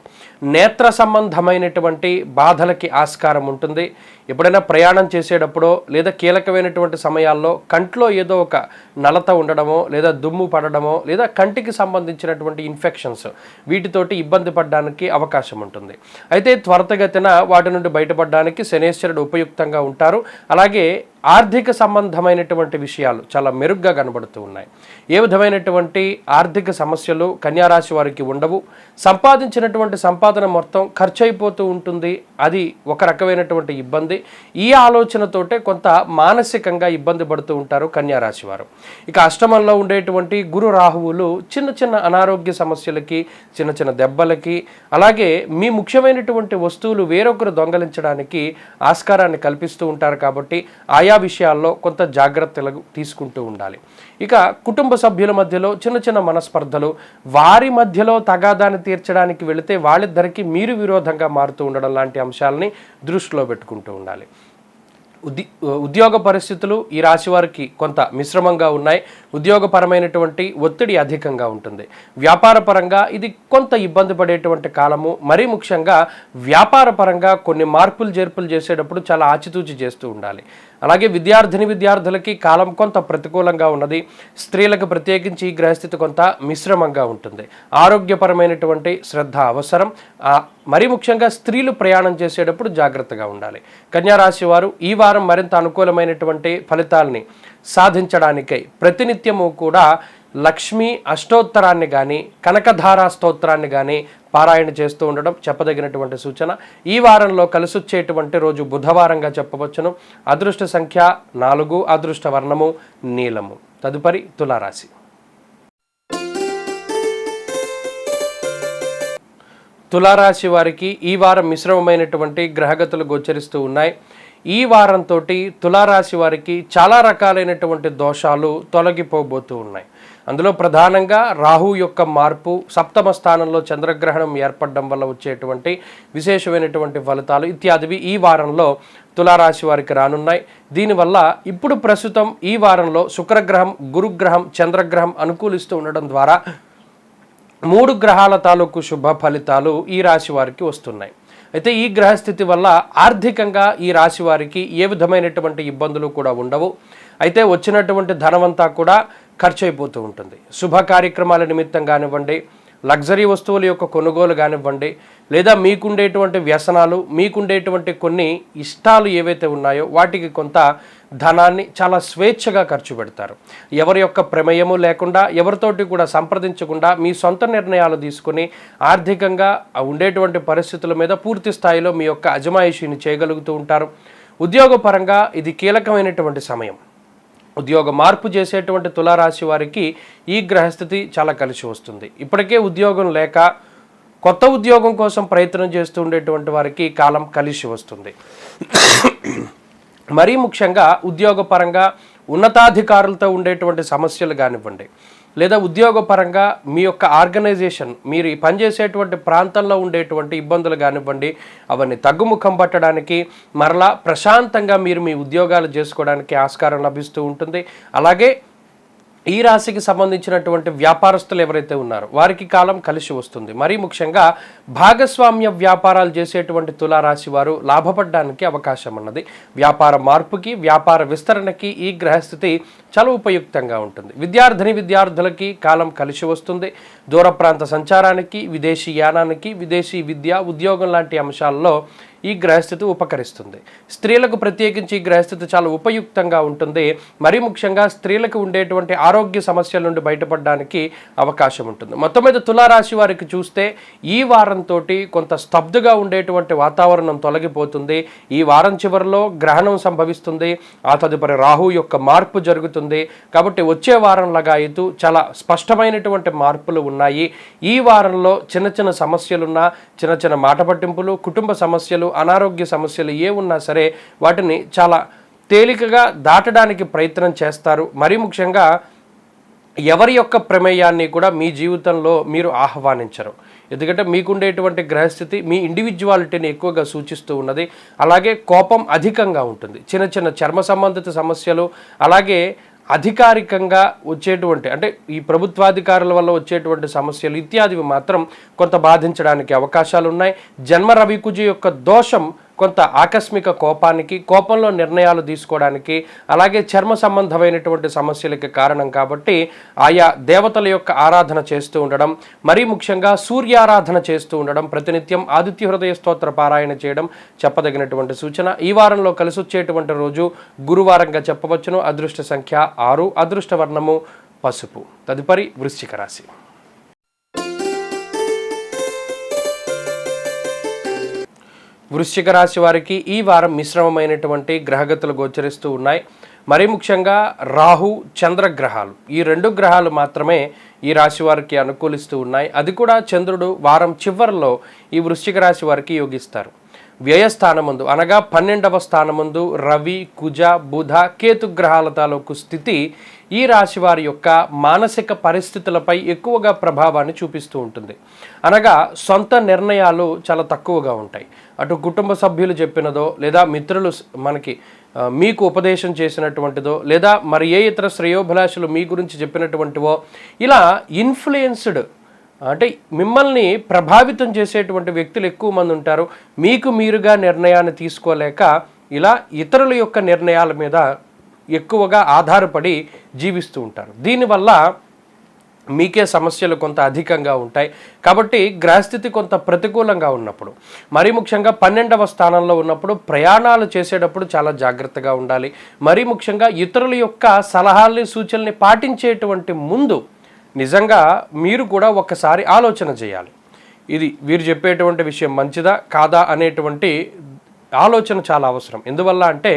నేత్ర సంబంధమైనటువంటి బాధలకి ఆస్కారం ఉంటుంది. ఎప్పుడైనా ప్రయాణం చేసేటప్పుడో లేదా కీలకమైనటువంటి సమయాల్లో కంట్లో ఏదో ఒక నలత ఉండడమో, లేదా దుమ్ము పడడమో, లేదా కంటికి సంబంధించినటువంటి ఇన్ఫెక్షన్స్, వీటితోటి ఇబ్బంది పడడానికి అవకాశం ఉంటుంది. అయితే త్వరితగతిన వాటి నుండి బయటపడడానికి శనేశ్వరుడు ఉపయుక్తంగా ఉంటారు. అలాగే ఆర్థిక సంబంధమైనటువంటి విషయాలు చాలా మెరుగ్గా కనబడుతూ ఉన్నాయి. ఏ విధమైనటువంటి ఆర్థిక ఆర్థిక సమస్యలు కన్యారాశి వారికి ఉండవు. సంపాదించినటువంటి సంపాదన మొత్తం ఖర్చు అయిపోతూ ఉంటుంది, అది ఒక రకమైనటువంటి ఇబ్బంది. ఈ ఆలోచనతోటే కొంత మానసికంగా ఇబ్బంది పడుతూ ఉంటారు కన్యారాశి వారు. ఇక అష్టమంలో ఉండేటువంటి గురు రాహువులు చిన్న చిన్న అనారోగ్య సమస్యలకి, చిన్న చిన్న దెబ్బలకి, అలాగే మీ ముఖ్యమైనటువంటి వస్తువులు వేరొకరు దొంగలించడానికి ఆస్కారాన్ని కల్పిస్తూ ఉంటారు. కాబట్టి ఆయా విషయాల్లో కొంత జాగ్రత్తలు తీసుకుంటూ ఉండాలి. ఇక కుటుంబ సభ్యుల మధ్యలో చిన్న చిన్న మనస్పర్ధలు, వారి మధ్యలో తగాదాన్ని తీర్చడానికి వెళితే వాళ్ళిద్దరికీ మీరు విరోధంగా మారుతూ ఉండడం లాంటి అంశాలని దృష్టిలో పెట్టుకుంటూ ఉండాలి. ఉద్యోగ పరిస్థితులు ఈ రాశి వారికి కొంత మిశ్రమంగా ఉన్నాయి. ఉద్యోగపరమైనటువంటి ఒత్తిడి అధికంగా ఉంటుంది. వ్యాపారపరంగా ఇది కొంత ఇబ్బంది పడేటువంటి కాలము. మరీ ముఖ్యంగా వ్యాపారపరంగా కొన్ని మార్పులు చేర్పులు చేసేటప్పుడు చాలా ఆచితూచి చేస్తూ ఉండాలి. అలాగే విద్యార్థులకి కాలం కొంత ప్రతికూలంగా ఉన్నది. స్త్రీలకు ప్రత్యేకించి ఈ గ్రహస్థితి కొంత మిశ్రమంగా ఉంటుంది. ఆరోగ్యపరమైనటువంటి శ్రద్ధ అవసరం. మరీ ముఖ్యంగా స్త్రీలు ప్రయాణం చేసేటప్పుడు జాగ్రత్తగా ఉండాలి. కన్యారాశి వారు ఈ వారం మరింత అనుకూలమైనటువంటి ఫలితాలని సాధించడానికై ప్రతినిత్యము కూడా లక్ష్మీ అష్టోత్తరాన్ని కానీ కనకధారా స్తోత్రాన్ని కానీ పారాయణ చేస్తూ ఉండడం చెప్పదగినటువంటి సూచన. ఈ వారంలో కలిసొచ్చేటువంటి రోజు బుధవారంగా చెప్పవచ్చును. అదృష్ట సంఖ్య 4, అదృష్ట వర్ణము నీలము. తదుపరి తులారాశి. తులారాశి వారికి ఈ వారం మిశ్రమమైనటువంటి గ్రహగతులు గోచరిస్తూ ఉన్నాయి. ఈ వారంతో తులారాశి వారికి చాలా రకాలైనటువంటి దోషాలు తొలగిపోబోతూ ఉన్నాయి. అందులో ప్రధానంగా రాహు యొక్క మార్పు, సప్తమ స్థానంలో చంద్రగ్రహణం ఏర్పడడం వల్ల వచ్చేటువంటి విశేషమైనటువంటి ఫలితాలు ఇత్యాదివి ఈ వారంలో తులారాశి వారికి రానున్నాయి. దీనివల్ల ఇప్పుడు ప్రస్తుతం ఈ వారంలో శుక్రగ్రహం, గురుగ్రహం, చంద్రగ్రహం అనుకూలిస్తూ ఉండడం ద్వారా 3 గ్రహాల తాలూకు శుభ ఫలితాలు ఈ రాశి వారికి వస్తున్నాయి. అయితే ఈ గ్రహస్థితి వల్ల ఆర్థికంగా ఈ రాశి వారికి ఏ విధమైనటువంటి ఇబ్బందులు కూడా ఉండవు. అయితే వచ్చినటువంటి ధనమంతా కూడా ఖర్చు అయిపోతూ ఉంటుంది. శుభ కార్యక్రమాల నిమిత్తం కానివ్వండి, లగ్జరీ వస్తువుల యొక్క కొనుగోలు కానివ్వండి, లేదా మీకుండేటువంటి వ్యసనాలు, మీకుండేటువంటి కొన్ని ఇష్టాలు ఏవైతే ఉన్నాయో వాటికి కొంత ధనాన్ని చాలా స్వేచ్ఛగా ఖర్చు పెడతారు. ఎవరి యొక్క ప్రమేయము లేకుండా, ఎవరితోటి కూడా సంప్రదించకుండా మీ సొంత నిర్ణయాలు తీసుకుని ఆర్థికంగా ఉండేటువంటి పరిస్థితుల మీద పూర్తి స్థాయిలో మీ యొక్క అజమాయిషీని చేయగలుగుతూ ఉంటారు. ఉద్యోగపరంగా ఇది కీలకమైనటువంటి సమయం. ఉద్యోగ మార్పు చేసేటువంటి తులారాశి వారికి ఈ గ్రహస్థితి చాలా కలిసి వస్తుంది. ఇప్పటికే ఉద్యోగం లేక కొత్త ఉద్యోగం కోసం ప్రయత్నం చేస్తూ ఉండేటువంటి వారికి కాలం కలిసి వస్తుంది. మరీ ముఖ్యంగా ఉద్యోగపరంగా ఉన్నతాధికారులతో ఉండేటువంటి సమస్యలు కానివ్వండి, లేదా ఉద్యోగపరంగా మీ యొక్క ఆర్గనైజేషన్, మీరు పనిచేసేటువంటి ప్రాంతంలో ఉండేటువంటి ఇబ్బందులు కానివ్వండి, అవన్నీ తగ్గుముఖం పట్టడానికి, మరలా ప్రశాంతంగా మీరు మీ ఉద్యోగాలు చేసుకోవడానికి ఆస్కారం లభిస్తూ ఉంటుంది. అలాగే ఈ రాశికి సంబంధించినటువంటి వ్యాపారస్తులు ఎవరైతే ఉన్నారో వారికి కాలం కలిసి వస్తుంది. మరీ ముఖ్యంగా భాగస్వామ్య వ్యాపారాలు చేసేటువంటి తులారాశి వారు లాభపడడానికి అవకాశం ఉన్నది. వ్యాపార మార్పుకి, వ్యాపార విస్తరణకి ఈ గ్రహస్థితి చాలా ఉపయుక్తంగా ఉంటుంది. విద్యార్థులకి కాలం కలిసి వస్తుంది. దూర ప్రాంత సంచారానికి, విదేశీ యానానికి, విదేశీ విద్య, ఉద్యోగం లాంటి అంశాల్లో ఈ గ్రహస్థితి ఉపకరిస్తుంది. స్త్రీలకు ప్రత్యేకించి ఈ గ్రహస్థితి చాలా ఉపయుక్తంగా ఉంటుంది. మరీ ముఖ్యంగా స్త్రీలకు ఉండేటువంటి ఆరోగ్య సమస్యల నుండి బయటపడడానికి అవకాశం ఉంటుంది. మొత్తం మీద తులారాశి వారికి చూస్తే ఈ వారంతో కొంత స్తబ్దుగా ఉండేటువంటి వాతావరణం తొలగిపోతుంది. ఈ వారం చివరిలో గ్రహణం సంభవిస్తుంది. ఆ తదుపరి రాహు యొక్క మార్పు జరుగుతుంది. కాబట్టి వచ్చే వారం లగాయతు చాలా స్పష్టమైనటువంటి మార్పులు ఉన్నాయి. ఈ వారంలో చిన్న చిన్న సమస్యలున్నా, చిన్న చిన్న మాట పట్టింపులు, కుటుంబ సమస్యలు, అనారోగ్య సమస్యలు ఏ ఉన్నా సరే వాటిని చాలా తేలికగా దాటడానికి ప్రయత్నం చేస్తారు. మరీ ముఖ్యంగా ఎవరి యొక్క ప్రమేయాన్ని కూడా మీ జీవితంలో మీరు ఆహ్వానించరు. ఎందుకంటే మీకుండేటువంటి గ్రహస్థితి మీ ఇండివిజువాలిటీని ఎక్కువగా సూచిస్తూ ఉన్నది. అలాగే కోపం అధికంగా ఉంటుంది. చిన్న చిన్న చర్మ సంబంధిత సమస్యలు, అలాగే అధికారికంగా వచ్చేటువంటి అంటే ఈ ప్రభుత్వాధికారుల వల్ల వచ్చేటువంటి సమస్యలు ఇత్యాదివి మాత్రం కొంత బాధించడానికి అవకాశాలు ఉన్నాయి. జన్మ రవికుజు యొక్క దోషం కొంత ఆకస్మిక కోపానికి, కోపంలో నిర్ణయాలు తీసుకోవడానికి, అలాగే చర్మ సంబంధమైనటువంటి సమస్యలకి కారణం. కాబట్టి ఆయా దేవతల యొక్క ఆరాధన చేస్తూ ఉండడం, మరీ ముఖ్యంగా సూర్యారాధన చేస్తూ ఉండడం, ప్రతినిత్యం ఆదిత్య హృదయ స్తోత్ర పారాయణ చేయడం చెప్పదగినటువంటి సూచన. ఈ వారంలో కలిసి వచ్చేటువంటి రోజు గురువారంగా చెప్పవచ్చును. అదృష్ట సంఖ్య 6, అదృష్ట వర్ణము పసుపు. తదుపరి వృశ్చిక రాశి. వృశ్చిక రాశి వారికి ఈ వారం మిశ్రమమైనటువంటి గ్రహగతులు గోచరిస్తూ ఉన్నాయి. మరీ ముఖ్యంగా రాహు చంద్రగ్రహాలు, ఈ 2 గ్రహాలు మాత్రమే ఈ రాశి వారికి అనుకూలిస్తూ ఉన్నాయి. అది కూడా చంద్రుడు వారం చివరిలో ఈ వృశ్చిక రాశి వారికి యోగిస్తారు. వ్యయస్థానమందు అనగా 12వ స్థానమందు రవి, కుజ, బుధ, కేతు గ్రహాల తాలూకు స్థితి ఈ రాశి వారి యొక్క మానసిక పరిస్థితులపై ఎక్కువగా ప్రభావాన్ని చూపిస్తూ ఉంటుంది. అనగా సొంత నిర్ణయాలు చాలా తక్కువగా ఉంటాయి. అటు కుటుంబ సభ్యులు చెప్పినదో, లేదా మిత్రులు మనకి మీకు ఉపదేశం చేసినటువంటిదో, లేదా మరి ఏ ఇతర శ్రేయోభిలాషులు మీ గురించి చెప్పినటువంటివో, ఇలా ఇన్ఫ్లుయెన్స్డ్ అంటే మిమ్మల్ని ప్రభావితం చేసేటువంటి వ్యక్తులు ఎక్కువ మంది ఉంటారు. మీకు మీరుగా నిర్ణయాన్ని తీసుకోలేక ఇలా ఇతరుల యొక్క నిర్ణయాల మీద ఎక్కువగా ఆధారపడి జీవిస్తూ ఉంటారు. దీనివల్ల మీకే సమస్యలు కొంత అధికంగా ఉంటాయి. కాబట్టి గ్రహస్థితి కొంత ప్రతికూలంగా ఉన్నప్పుడు, మరీ ముఖ్యంగా 12వ స్థానంలో ఉన్నప్పుడు ప్రయాణాలు చేసేటప్పుడు చాలా జాగ్రత్తగా ఉండాలి. మరీ ముఖ్యంగా ఇతరుల యొక్క సలహాల్ని, సూచనల్ని పాటించేటువంటి ముందు నిజంగా మీరు కూడా ఒక్కసారి ఆలోచన చేయాలి. ఇది వీరు చెప్పేటువంటి విషయం మంచిదా కాదా అనేటువంటి ఆలోచన చాలా అవసరం. ఎందువల్ల అంటే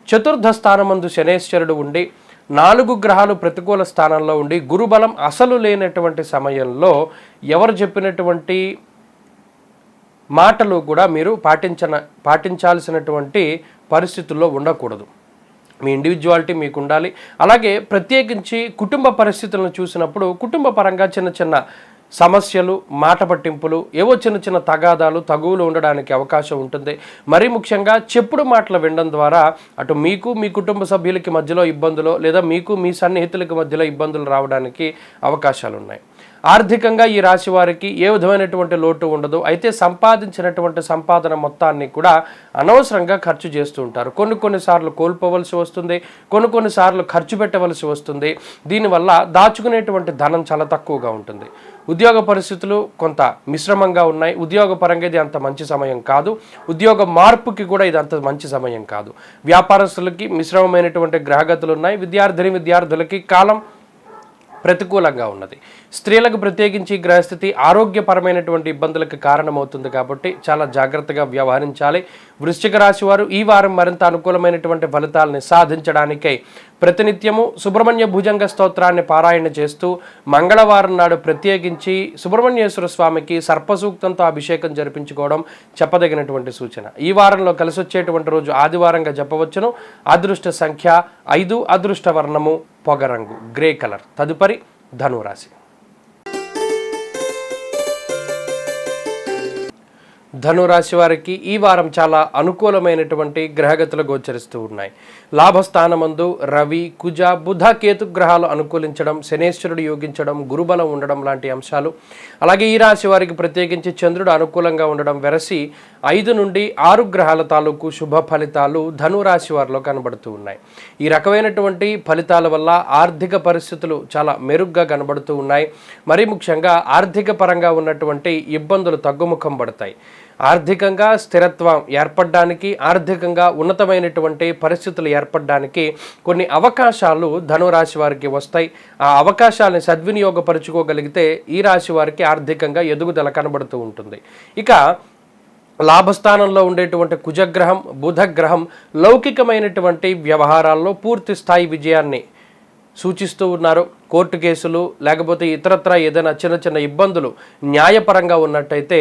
చతుర్థ స్థానమందు శనేశ్వరుడు ఉండి 4 గ్రహాలు ప్రతికూల స్థానంలో ఉండి గురుబలం అసలు లేనటువంటి సమయంలో ఎవరు చెప్పినటువంటి మాటలు కూడా మీరు పాటించాల్సినటువంటి పరిస్థితుల్లో ఉండకూడదు. మీ ఇండివిజువాలిటీ మీకు ఉండాలి. అలాగే ప్రత్యేకించి కుటుంబ పరిస్థితులను చూసినప్పుడు కుటుంబ పరంగా చిన్న చిన్న సమస్యలు, మాట పట్టింపులు, ఏవో చిన్న చిన్న తగాదాలు, తగువులు ఉండడానికి అవకాశం ఉంటుంది. మరీ ముఖ్యంగా చెప్పుడు మాటలు వినడం ద్వారా అటు మీకు, మీ కుటుంబ సభ్యులకి మధ్యలో ఇబ్బందులు, లేదా మీకు మీ సన్నిహితులకి మధ్యలో ఇబ్బందులు రావడానికి అవకాశాలు ఉన్నాయి. ఆర్థికంగా ఈ రాశి వారికి ఏ విధమైనటువంటి లోటు ఉండదు. అయితే సంపాదించినటువంటి సంపాదన మొత్తాన్ని కూడా అనవసరంగా ఖర్చు చేస్తూ ఉంటారు. కొన్నిసార్లు కోల్పోవలసి వస్తుంది, కొన్నిసార్లు ఖర్చు పెట్టవలసి వస్తుంది. దీనివల్ల దాచుకునేటువంటి ధనం చాలా తక్కువగా ఉంటుంది. ఉద్యోగ పరిస్థితులు కొంత మిశ్రమంగా ఉన్నాయి. ఉద్యోగపరంగా ఇది అంత మంచి సమయం కాదు. ఉద్యోగ మార్పుకి కూడా ఇది అంత మంచి సమయం కాదు. వ్యాపారస్తులకి మిశ్రమమైనటువంటి గ్రహగతులు ఉన్నాయి. విద్యార్థులకి కాలం ప్రతికూలంగా ఉన్నది. స్త్రీలకు ప్రత్యేకించి గ్రహస్థితి ఆరోగ్యపరమైనటువంటి ఇబ్బందులకు కారణమవుతుంది. కాబట్టి చాలా జాగ్రత్తగా వ్యవహరించాలి. వృశ్చిక రాశి వారు ఈ వారం మరింత అనుకూలమైనటువంటి ఫలితాలని సాధించడానికై ప్రతినిత్యము సుబ్రహ్మణ్య భుజంగ స్తోత్రాన్ని పారాయణ చేస్తూ మంగళవారం నాడు ప్రత్యేకించి సుబ్రహ్మణ్యేశ్వర స్వామికి సర్పసూక్తంతో అభిషేకం జరిపించుకోవడం చెప్పదగినటువంటి సూచన. ఈ వారంలో కలిసి వచ్చేటువంటి రోజు ఆదివారంగా చెప్పవచ్చును. అదృష్ట సంఖ్య 5, అదృష్ట వర్ణము పొగరంగు, గ్రే కలర్. తదుపరి ధనురాశి. ధనురాశి వారికి ఈ వారం చాలా అనుకూలమైనటువంటి గ్రహగతులు గోచరిస్తూ ఉన్నాయి. లాభస్థానమందు రవి, కుజ, బుధ, కేతు గ్రహాలు అనుకూలించడం, శనేశ్వరుడు యోగించడం, గురుబలం ఉండడం లాంటి అంశాలు, అలాగే ఈ రాశి వారికి ప్రత్యేకించి చంద్రుడు అనుకూలంగా ఉండడం వెరసి 5 నుండి 6 గ్రహాల తాలూకు శుభ ఫలితాలు ధనురాశి వారిలో కనబడుతూ ఉన్నాయి. ఈ రకమైనటువంటి ఫలితాల వల్ల ఆర్థిక పరిస్థితులు చాలా మెరుగ్గా కనబడుతూ ఉన్నాయి. మరీ ముఖ్యంగా ఆర్థిక పరంగా ఉన్నటువంటి ఇబ్బందులు తగ్గుముఖం పడతాయి. ఆర్థికంగా స్థిరత్వం ఏర్పడడానికి, ఆర్థికంగా ఉన్నతమైనటువంటి పరిస్థితులు ఏర్పడడానికి కొన్ని అవకాశాలు ధనురాశి వారికి వస్తాయి. ఆ అవకాశాలను సద్వినియోగపరుచుకోగలిగితే ఈ రాశి వారికి ఆర్థికంగా ఎదుగుదల కనబడుతూ ఉంటుంది. ఇక లాభస్థానంలో ఉండేటువంటి కుజగ్రహం, బుధగ్రహం లౌకికమైనటువంటి వ్యవహారాల్లో పూర్తి స్థాయి విజయాన్ని సూచిస్తూ ఉన్నారు. కోర్టు కేసులు లేకపోతే ఇతరత్ర ఏదైనా చిన్న చిన్న ఇబ్బందులు న్యాయపరంగా ఉన్నట్టయితే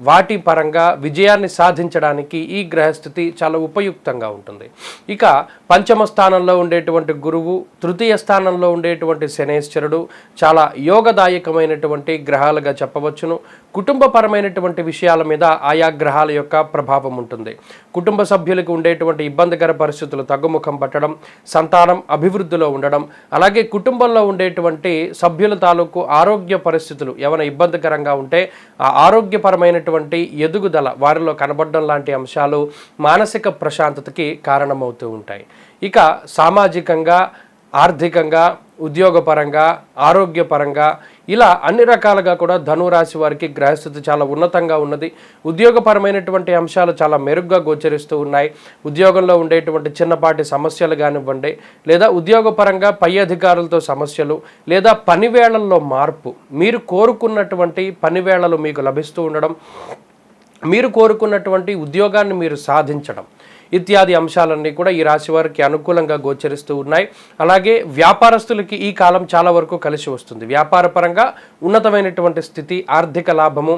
వాటి పరంగా విజయాన్ని సాధించడానికి ఈ గ్రహస్థితి చాలా ఉపయుక్తంగా ఉంటుంది. ఇక పంచమ స్థానంలో ఉండేటువంటి గురువు, తృతీయ స్థానంలో ఉండేటువంటి శనేశ్వరుడు చాలా యోగదాయకమైనటువంటి గ్రహాలుగా చెప్పవచ్చును. కుటుంబపరమైనటువంటి విషయాల మీద ఆయా గ్రహాల యొక్క ప్రభావం ఉంటుంది. కుటుంబ సభ్యులకు ఉండేటువంటి ఇబ్బందికర పరిస్థితులు తగ్గుముఖం పట్టడం, సంతానం అభివృద్ధిలో ఉండడం, అలాగే కుటుంబంలో ఉండేటువంటి సభ్యుల తాలూకు ఆరోగ్య పరిస్థితులు ఏమైనా ఇబ్బందికరంగా ఉంటే ఆ ఆరోగ్యపరమైనటువంటి ఎదుగుదల వారిలో కనబడడం లాంటి అంశాలు మానసిక ప్రశాంతతకి కారణమవుతూ ఉంటాయి. ఇక సామాజికంగా, ఆర్థికంగా, ఉద్యోగపరంగా, ఆరోగ్యపరంగా ఇలా అన్ని రకాలుగా కూడా ధనురాశి వారికి గ్రహస్థితి చాలా ఉన్నతంగా ఉన్నది. ఉద్యోగపరమైనటువంటి అంశాలు చాలా మెరుగ్గా గోచరిస్తూ ఉన్నాయి. ఉద్యోగంలో ఉండేటువంటి చిన్నపాటి సమస్యలు కానివ్వండి, లేదా ఉద్యోగపరంగా పై అధికారులతో సమస్యలు, లేదా పనివేళల్లో మార్పు, మీరు కోరుకున్నటువంటి పనివేళలు మీకు లభిస్తూ ఉండడం, మీరు కోరుకున్నటువంటి ఉద్యోగాన్ని మీరు సాధించడం ఇత్యాది అంశాలన్నీ కూడా ఈ రాశి వారికి అనుకూలంగా గోచరిస్తూ ఉన్నాయి. అలాగే వ్యాపారస్తులకి ఈ కాలం చాలా వరకు కలిసి వస్తుంది. వ్యాపారపరంగా ఉన్నతమైనటువంటి స్థితి, ఆర్థిక లాభము,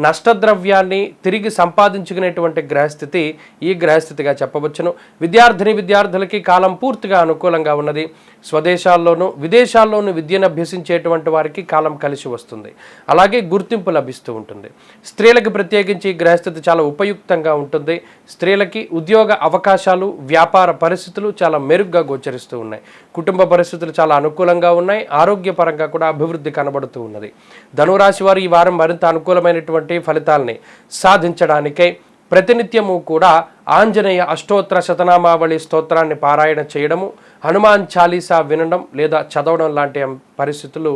నష్టద్రవ్యాన్ని తిరిగి సంపాదించుకునేటువంటి గ్రహస్థితి ఈ గ్రహస్థితిగా చెప్పవచ్చును. విద్యార్థులకి కాలం పూర్తిగా అనుకూలంగా ఉన్నది. స్వదేశాల్లోనూ విదేశాల్లోనూ విద్యను అభ్యసించేటువంటి వారికి కాలం కలిసి వస్తుంది. అలాగే గుర్తింపు లభిస్తూ ఉంటుంది. స్త్రీలకు ప్రత్యేకించి ఈ గ్రహస్థితి చాలా ఉపయుక్తంగా ఉంటుంది. స్త్రీలకి ఉద్యోగ అవకాశాలు, వ్యాపార పరిస్థితులు చాలా మెరుగ్గా గోచరిస్తూ ఉన్నాయి. కుటుంబ పరిస్థితులు చాలా అనుకూలంగా ఉన్నాయి. ఆరోగ్యపరంగా కూడా అభివృద్ధి కనబడుతూ ఉన్నది. ధనురాశి వారు ఈ వారం మరింత అనుకూలమైనటువంటి ఫలితాలని సాధించడానికై ప్రతినిత్యము కూడా ఆంజనేయ అష్టోత్తర శతనామావళి స్తోత్రాన్ని పారాయణ చేయడము, హనుమాన్ చాలీసా వినడం లేదా చదవడం లాంటి పరిస్థితులు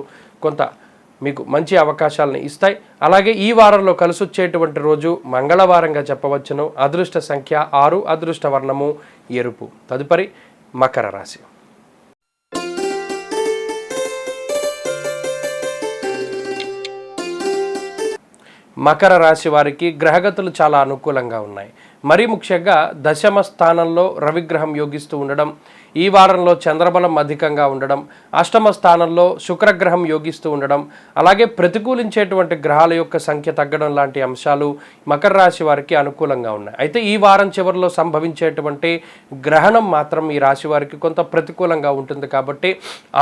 కొంత మీకు మంచి అవకాశాలను ఇస్తాయి. అలాగే ఈ వారంలో కలిసొచ్చేటువంటి రోజు మంగళవారంగా చెప్పవచ్చును. అదృష్ట సంఖ్య 6, అదృష్ట వర్ణము ఎరుపు. తదుపరి మకర రాశి. మకర రాశి వారికి గ్రహగతులు చాలా అనుకూలంగా ఉన్నాయి. మరీ ముఖ్యంగా దశమ స్థానంలో రవిగ్రహం యోగిస్తూ ఉండడం, ఈ వారంలో చంద్రబలం అధికంగా ఉండడం, అష్టమ స్థానంలో శుక్రగ్రహం యోగిస్తూ ఉండడం, అలాగే ప్రతికూలించేటువంటి గ్రహాల యొక్క సంఖ్య తగ్గడం లాంటి అంశాలు మకర రాశి వారికి అనుకూలంగా ఉన్నాయి. అయితే ఈ వారం చివరిలో సంభవించేటువంటి గ్రహణం మాత్రం ఈ రాశి వారికి కొంత ప్రతికూలంగా ఉంటుంది. కాబట్టి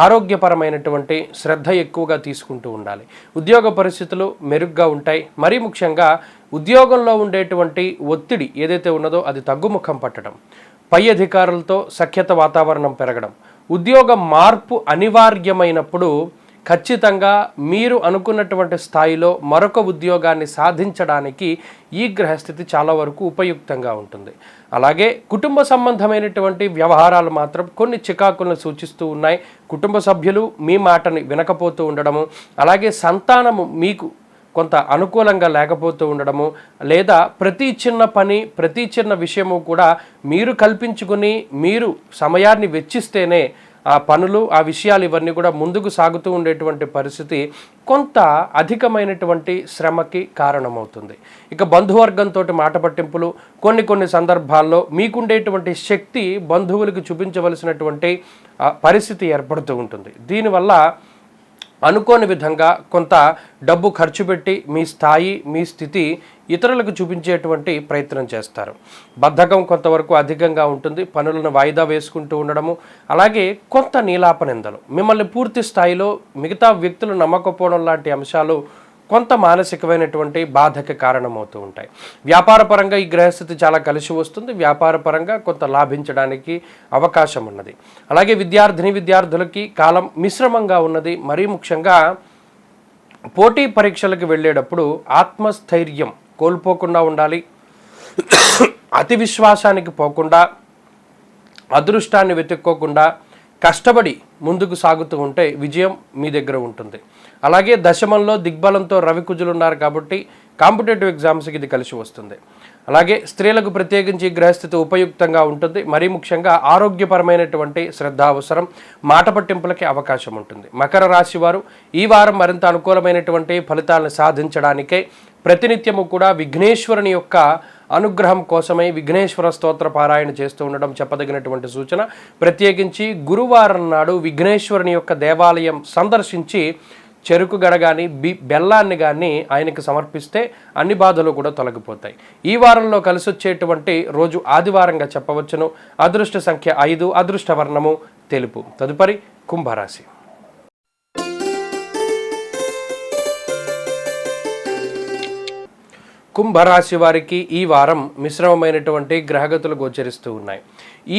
ఆరోగ్యపరమైనటువంటి శ్రద్ధ ఎక్కువగా తీసుకుంటూ ఉండాలి. ఉద్యోగ పరిస్థితులు మెరుగ్గా ఉంటాయి. మరీ ముఖ్యంగా ఉద్యోగంలో ఉండేటువంటి ఒత్తిడి ఏదైతే ఉన్నదో అది తగ్గుముఖం పట్టడం, పై అధికారులతో సఖ్యత వాతావరణం పెరగడం, ఉద్యోగ మార్పు అనివార్యమైనప్పుడు ఖచ్చితంగా మీరు అనుకున్నటువంటి స్థాయిలో మరొక ఉద్యోగాన్ని సాధించడానికి ఈ గ్రహస్థితి చాలా వరకు ఉపయుక్తంగా ఉంటుంది. అలాగే కుటుంబ సంబంధమైనటువంటి వ్యవహారాలు మాత్రం కొన్ని చికాకులను సూచిస్తూ ఉన్నాయి. కుటుంబ సభ్యులు మీ మాటని వినకపోతూ ఉండడము, అలాగే సంతానము మీకు కొంత అనుకూలంగా లేకపోతూ ఉండడము, లేదా ప్రతి చిన్న పని, ప్రతి చిన్న విషయము కూడా మీరు కల్పించుకుని మీరు సమయాన్ని వెచ్చిస్తేనే ఆ పనులు, ఆ విషయాలు ఇవన్నీ కూడా ముందుకు సాగుతూ ఉండేటువంటి పరిస్థితి కొంత అధికమైనటువంటి శ్రమకి కారణమవుతుంది. ఇక బంధువర్గంతో మాట పట్టింపులు, కొన్ని సందర్భాల్లో మీకుండేటువంటి శక్తి బంధువులకు చూపించవలసినటువంటి పరిస్థితి ఏర్పడుతూ ఉంటుంది. దీనివల్ల అనుకోని విధంగా కొంత డబ్బు ఖర్చు పెట్టి మీ స్థాయి, మీ స్థితి ఇతరులకు చూపించేటువంటి ప్రయత్నం చేస్తారు. బద్ధకం కొంతవరకు అధికంగా ఉంటుంది. పనులను వాయిదా వేసుకుంటూ ఉండడము, అలాగే కొంత నీలాపనిందలు, మిమ్మల్ని పూర్తి స్థాయిలో మిగతా వ్యక్తులు నమ్మకపోవడం లాంటి అంశాలు కొంత మానసికమైనటువంటి బాధకి కారణమవుతూ ఉంటాయి. వ్యాపారపరంగా ఈ గ్రహస్థితి చాలా కలిసి వస్తుంది. వ్యాపారపరంగా కొంత లాభించడానికి అవకాశం ఉన్నది. అలాగే విద్యార్థులకి కాలం మిశ్రమంగా ఉన్నది. మరీ ముఖ్యంగా పోటీ పరీక్షలకు వెళ్ళేటప్పుడు ఆత్మస్థైర్యం కోల్పోకుండా ఉండాలి. అతి విశ్వాసానికి పోకుండా, అదృష్టాన్ని వెతుక్కోకుండా కష్టపడి ముందుకు సాగుతూ ఉంటే విజయం మీ దగ్గర ఉంటుంది. అలాగే దశమంలో దిగ్బలంతో రవికుజులు ఉన్నారు కాబట్టి కాంపిటేటివ్ ఎగ్జామ్స్కి ఇది కలిసి వస్తుంది. అలాగే స్త్రీలకు ప్రత్యేకించి గ్రహస్థితి ఉపయుక్తంగా ఉంటుంది. మరీ ముఖ్యంగా ఆరోగ్యపరమైనటువంటి శ్రద్ధ అవసరం, మాట పట్టింపులకి అవకాశం ఉంటుంది. మకర రాశి వారు ఈ వారం మరింత అనుకూలమైనటువంటి ఫలితాలను సాధించడానికే ప్రతినిత్యము కూడా విఘ్నేశ్వరుని యొక్క అనుగ్రహం కోసమై విఘ్నేశ్వర స్తోత్ర పారాయణ చేస్తూ ఉండడం చెప్పదగినటువంటి సూచన. ప్రత్యేకించి గురువారం నాడు విఘ్నేశ్వరుని యొక్క దేవాలయం సందర్శించి చెరుకు గడ కానీ బెల్లాన్ని కానీ ఆయనకు సమర్పిస్తే అన్ని బాధలు కూడా తొలగిపోతాయి. ఈ వారంలో కలిసొచ్చేటువంటి రోజు ఆదివారంగా చెప్పవచ్చును. అదృష్ట సంఖ్య 5, అదృష్ట వర్ణము తెలుపు. తదుపరి కుంభరాశి. కుంభరాశి వారికి ఈ వారం మిశ్రమమైనటువంటి గ్రహగతులు గోచరిస్తూ ఉన్నాయి.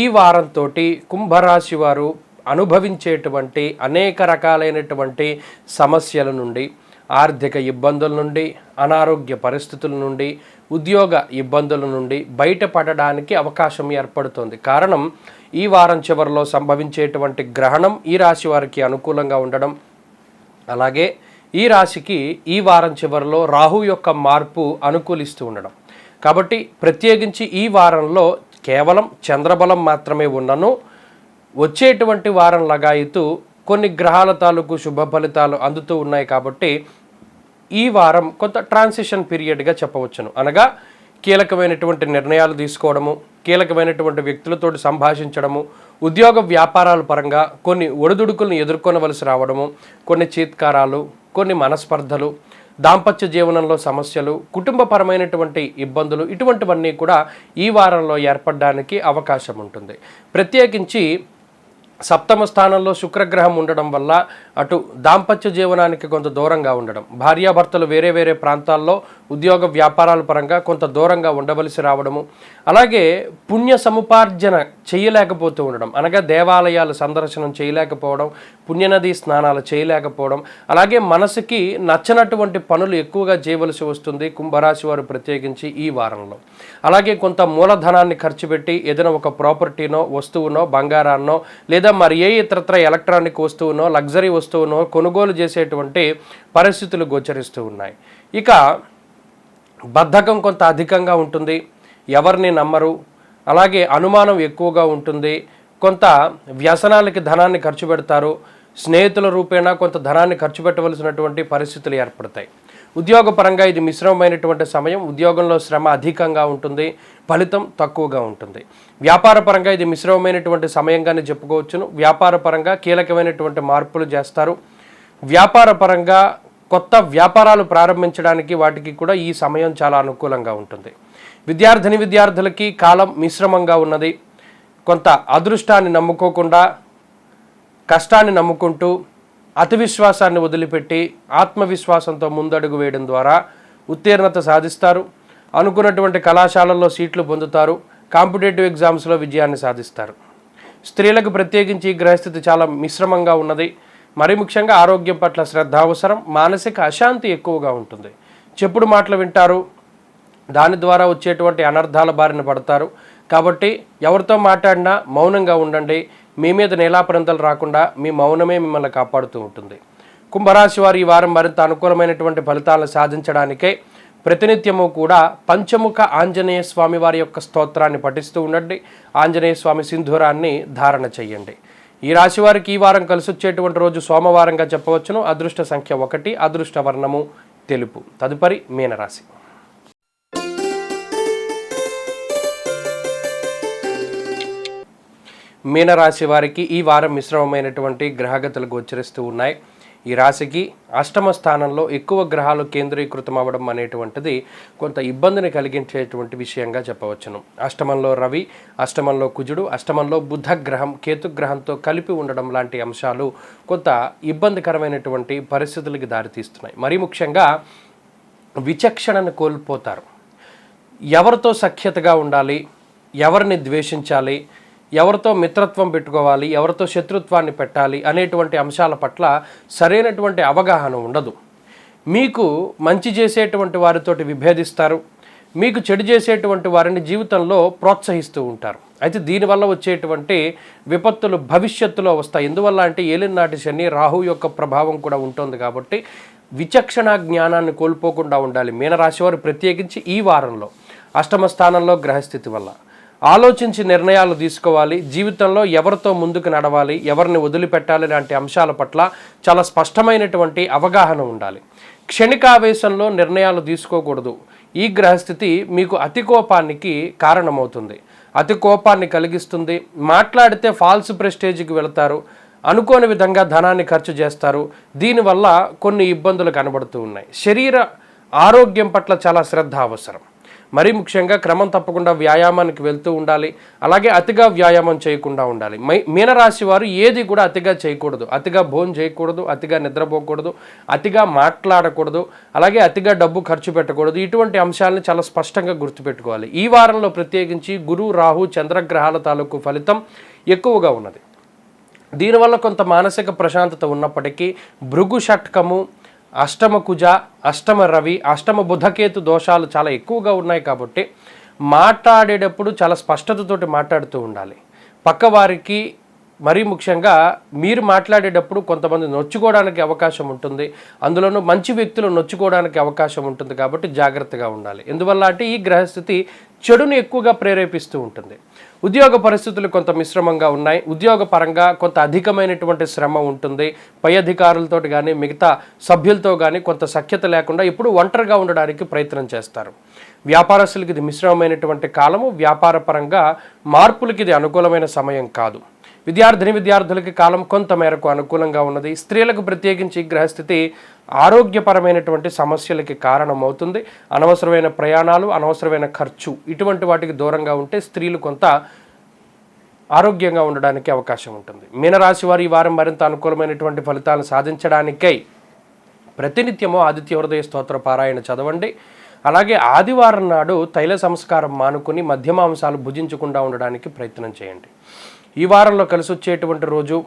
ఈ వారంతో కుంభరాశి వారు అనుభవించేటువంటి అనేక రకాలైనటువంటి సమస్యల నుండి, ఆర్థిక ఇబ్బందుల నుండి, అనారోగ్య పరిస్థితుల నుండి, ఉద్యోగ ఇబ్బందుల నుండి బయటపడడానికి అవకాశం ఏర్పడుతుంది. కారణం ఈ వారం చివరిలో సంభవించేటువంటి గ్రహణం ఈ రాశి వారికి అనుకూలంగా ఉండడం, అలాగే ఈ రాశికి ఈ వారం చివరిలో రాహు యొక్క మార్పు అనుకూలిస్తూ ఉండడం. కాబట్టి ప్రత్యేకించి ఈ వారంలో కేవలం చంద్రబలం మాత్రమే ఉన్నను వచ్చేటువంటి వారం లగాయితూ కొన్ని గ్రహాల తాలూకు శుభ ఫలితాలు అందుతూ ఉన్నాయి. కాబట్టి ఈ వారం కొంత ట్రాన్సిషన్ పీరియడ్గా చెప్పవచ్చును. అనగా కీలకమైనటువంటి నిర్ణయాలు తీసుకోవడము, కీలకమైనటువంటి వ్యక్తులతో సంభాషించడము, ఉద్యోగ వ్యాపారాల పరంగా కొన్ని ఒడిదుడుకులను ఎదుర్కొనవలసి రావడము, కొన్ని చీత్కారాలు, కొన్ని మనస్పర్ధలు, దాంపత్య జీవనంలో సమస్యలు, కుటుంబపరమైనటువంటి ఇబ్బందులు, ఇటువంటివన్నీ కూడా ఈ వారంలో ఏర్పడడానికి అవకాశం ఉంటుంది. ప్రత్యేకించి సప్తమ స్థానంలో శుక్రగ్రహం ఉండడం వల్ల అటు దాంపత్య జీవనానికి కొంత దూరంగా ఉండడం, భార్యాభర్తలు వేరే వేరే ప్రాంతాల్లో ఉద్యోగ వ్యాపారాల పరంగా కొంత దూరంగా ఉండవలసి రావడము, అలాగే పుణ్య సముపార్జన చేయలేకపోతూ ఉండడం, అనగా దేవాలయాల సందర్శనం చేయలేకపోవడం, పుణ్యనది స్నానాలు చేయలేకపోవడం, అలాగే మనసుకి నచ్చనటువంటి పనులు ఎక్కువగా చేయవలసి వస్తుంది కుంభరాశి వారు ప్రత్యేకించి ఈ వారంలో. అలాగే కొంత మూలధనాన్ని ఖర్చు పెట్టి ఏదైనా ఒక ప్రాపర్టీనో, వస్తువునో, బంగారాన్నో, లేదా మరి ఏ ఇతరత్ర ఎలక్ట్రానిక్ వస్తువునో, లగ్జరీ వస్తువునో కొనుగోలు చేసేటువంటి పరిస్థితులు గోచరిస్తూ ఉన్నాయి. ఇక బద్ధకం కొంత అధికంగా ఉంటుంది, ఎవరిని నమ్మరు, అలాగే అనుమానం ఎక్కువగా ఉంటుంది, కొంత వ్యసనాలకి ధనాన్ని ఖర్చు పెడతారు, స్నేహితుల రూపేణా కొంత ధనాన్ని ఖర్చు పెట్టవలసినటువంటి పరిస్థితులు ఏర్పడతాయి. ఉద్యోగపరంగా ఇది మిశ్రమమైనటువంటి సమయం, ఉద్యోగంలో శ్రమ అధికంగా ఉంటుంది, ఫలితం తక్కువగా ఉంటుంది. వ్యాపారపరంగా ఇది మిశ్రమమైనటువంటి సమయంగానే చెప్పుకోవచ్చును. వ్యాపారపరంగా కీలకమైనటువంటి మార్పులు చేస్తారు. వ్యాపారపరంగా కొత్త వ్యాపారాలు ప్రారంభించడానికి వాటికి కూడా ఈ సమయం చాలా అనుకూలంగా ఉంటుంది. విద్యార్థులకి కాలం మిశ్రమంగా ఉన్నది. కొంత అదృష్టాన్ని నమ్ముకోకుండా కష్టాన్ని నమ్ముకుంటూ అతి విశ్వాసాన్ని వదిలిపెట్టి ఆత్మవిశ్వాసంతో ముందడుగు వేయడం ద్వారా ఉత్తీర్ణత సాధిస్తారు. అనుకున్నటువంటి కళాశాలల్లో సీట్లు పొందుతారు. కాంపిటేటివ్ ఎగ్జామ్స్లో విజయాన్ని సాధిస్తారు. స్త్రీలకు ప్రత్యేకించి ఈ గ్రహస్థితి చాలా మిశ్రమంగా ఉన్నది. మరి ముఖ్యంగా ఆరోగ్యం పట్ల శ్రద్ధ అవసరం. మానసిక అశాంతి ఎక్కువగా ఉంటుంది. చెప్పుడు మాటలు వింటారు, దాని ద్వారా వచ్చేటువంటి అనర్థాల బారిన పడతారు. కాబట్టి ఎవరితో మాట్లాడినా మౌనంగా ఉండండి. మీ మీద నేలాపరంతలు రాకుండా మీ మౌనమే మిమ్మల్ని కాపాడుతూ ఉంటుంది. కుంభరాశి వారు ఈ వారం మరింత అనుకూలమైనటువంటి ఫలితాలను సాధించడానికే ప్రతినిత్యము కూడా పంచముఖ ఆంజనేయ స్వామి వారి యొక్క స్తోత్రాన్ని పఠిస్తూ ఉండండి. ఆంజనేయ స్వామి సింధూరాన్ని ధారణ చెయ్యండి. ఈ రాశి వారికి ఈ వారం కలిసి వచ్చేటువంటి రోజు సోమవారంగా చెప్పవచ్చును. అదృష్ట సంఖ్య 1, అదృష్ట వర్ణము తెలుపు. తదుపరి మీనరాశి. మీనరాశి వారికి ఈ వారం మిశ్రమమైనటువంటి గ్రహగతులు గోచరిస్తూ ఉన్నాయి. ఈ రాశికి అష్టమ స్థానంలో ఎక్కువ గ్రహాలు కేంద్రీకృతం అవ్వడం అనేటువంటిది కొంత ఇబ్బందిని కలిగించేటువంటి విషయంగా చెప్పవచ్చును. అష్టమంలో రవి, అష్టమంలో కుజుడు, అష్టమంలో బుధ గ్రహం కేతుగ్రహంతో కలిపి ఉండడం లాంటి అంశాలు కొంత ఇబ్బందికరమైనటువంటి పరిస్థితులకి దారితీస్తున్నాయి. మరీ ముఖ్యంగా విచక్షణను కోల్పోతారు. ఎవరితో సఖ్యతగా ఉండాలి, ఎవరిని ద్వేషించాలి, ఎవరితో మిత్రత్వం పెట్టుకోవాలి, ఎవరితో శత్రుత్వాన్ని పెట్టాలి అనేటువంటి అంశాల పట్ల సరైనటువంటి అవగాహన ఉండదు. మీకు మంచి చేసేటువంటి వారితోటి విభేదిస్తారు, మీకు చెడు చేసేటువంటి వారిని జీవితంలో ప్రోత్సహిస్తూ ఉంటారు. అయితే దీనివల్ల వచ్చేటువంటి విపత్తులు భవిష్యత్తులో వస్తాయి. ఎందువల్ల అంటే ఏలినాటి శని, రాహు యొక్క ప్రభావం కూడా ఉంటుంది. కాబట్టి విచక్షణ జ్ఞానాన్ని కోల్పోకుండా ఉండాలి మీనరాశి వారు ప్రత్యేకించి ఈ వారంలో. అష్టమ స్థానంలో గ్రహస్థితి వల్ల ఆలోచించి నిర్ణయాలు తీసుకోవాలి. జీవితంలో ఎవరితో ముందుకు నడవాలి, ఎవరిని వదిలిపెట్టాలి లాంటి అంశాల పట్ల చాలా స్పష్టమైనటువంటి అవగాహన ఉండాలి. క్షణికావేశంలో నిర్ణయాలు తీసుకోకూడదు. ఈ గ్రహస్థితి మీకు అతి కోపానికి కారణమవుతుంది, అతి కోపాన్ని కలిగిస్తుంది. మాట్లాడితే ఫాల్స్ ప్రెస్టేజ్కి వెళతారు, అనుకోని విధంగా ధనాన్ని ఖర్చు చేస్తారు. దీనివల్ల కొన్ని ఇబ్బందులు కనబడుతూ ఉన్నాయి. శరీర ఆరోగ్యం పట్ల చాలా శ్రద్ధ అవసరం. మరీ ముఖ్యంగా క్రమం తప్పకుండా వ్యాయామానికి వెళ్తూ ఉండాలి. అలాగే అతిగా వ్యాయామం చేయకుండా ఉండాలి. మీనరాశి వారు ఏది కూడా అతిగా చేయకూడదు. అతిగా భోజనం చేయకూడదు, అతిగా నిద్రపోకూడదు, అతిగా మాట్లాడకూడదు, అలాగే అతిగా డబ్బు ఖర్చు పెట్టకూడదు. ఇటువంటి అంశాలను చాలా స్పష్టంగా గుర్తుపెట్టుకోవాలి. ఈ వారంలో ప్రత్యేకించి గురు, రాహు, చంద్రగ్రహాల తాలూకు ఫలితం ఎక్కువగా ఉన్నది. దీనివల్ల కొంత మానసిక ప్రశాంతత ఉన్నప్పటికీ భృగు షట్కము, అష్టమ కుజ, అష్టమ రవి, అష్టమ బుధకేతు దోషాలు చాలా ఎక్కువగా ఉన్నాయి. కాబట్టి మాట్లాడేటప్పుడు చాలా స్పష్టతతోటి మాట్లాడుతూ ఉండాలి. పక్కవారికి మరీ ముఖ్యంగా మీరు మాట్లాడేటప్పుడు కొంతమంది నొచ్చుకోవడానికి అవకాశం ఉంటుంది. అందులోనూ మంచి వ్యక్తులు నొచ్చుకోవడానికి అవకాశం ఉంటుంది. కాబట్టి జాగ్రత్తగా ఉండాలి. ఎందువల్ల అంటే ఈ గ్రహస్థితి చెడుని ఎక్కువగా ప్రేరేపిస్తూ ఉంటుంది. ఉద్యోగ పరిస్థితులు కొంత మిశ్రమంగా ఉన్నాయి. ఉద్యోగ పరంగా కొంత అధికమైనటువంటి శ్రమ ఉంటుంది. పై అధికారులతో కానీ మిగతా సభ్యులతో కానీ కొంత సఖ్యత లేకుండా ఇప్పుడు ఒంటరిగా ఉండడానికి ప్రయత్నం చేస్తారు. వ్యాపారస్తులకి ఇది మిశ్రమమైనటువంటి కాలము. వ్యాపార పరంగా మార్పులకి ఇది అనుకూలమైన సమయం కాదు. విద్యార్థులకి కాలం కొంత మేరకు అనుకూలంగా ఉన్నది. స్త్రీలకు ప్రత్యేకించి గ్రహస్థితి ఆరోగ్యపరమైనటువంటి సమస్యలకి కారణమవుతుంది. అనవసరమైన ప్రయాణాలు, అనవసరమైన ఖర్చు ఇటువంటి వాటికి దూరంగా ఉంటే స్త్రీలు కొంత ఆరోగ్యంగా ఉండడానికి అవకాశం ఉంటుంది. మీనరాశి వారు ఈ వారం మరింత అనుకూలమైనటువంటి ఫలితాలను సాధించడానికై ప్రతినిత్యము ఆదిత్య హృదయ స్తోత్ర పారాయణ చదవండి. అలాగే ఆదివారం నాడు తైల సంస్కారం మానుకుని మధ్యమాంసాలు భుజించకుండా ఉండడానికి ప్రయత్నం చేయండి. ఈ వారంలో కలిసి వచ్చేటువంటి రోజు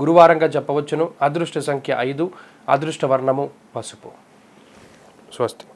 గురువారంగా చెప్పవచ్చును. అదృష్ట సంఖ్య 5, అదృష్ట వర్ణము పసుపు. స్వస్తి.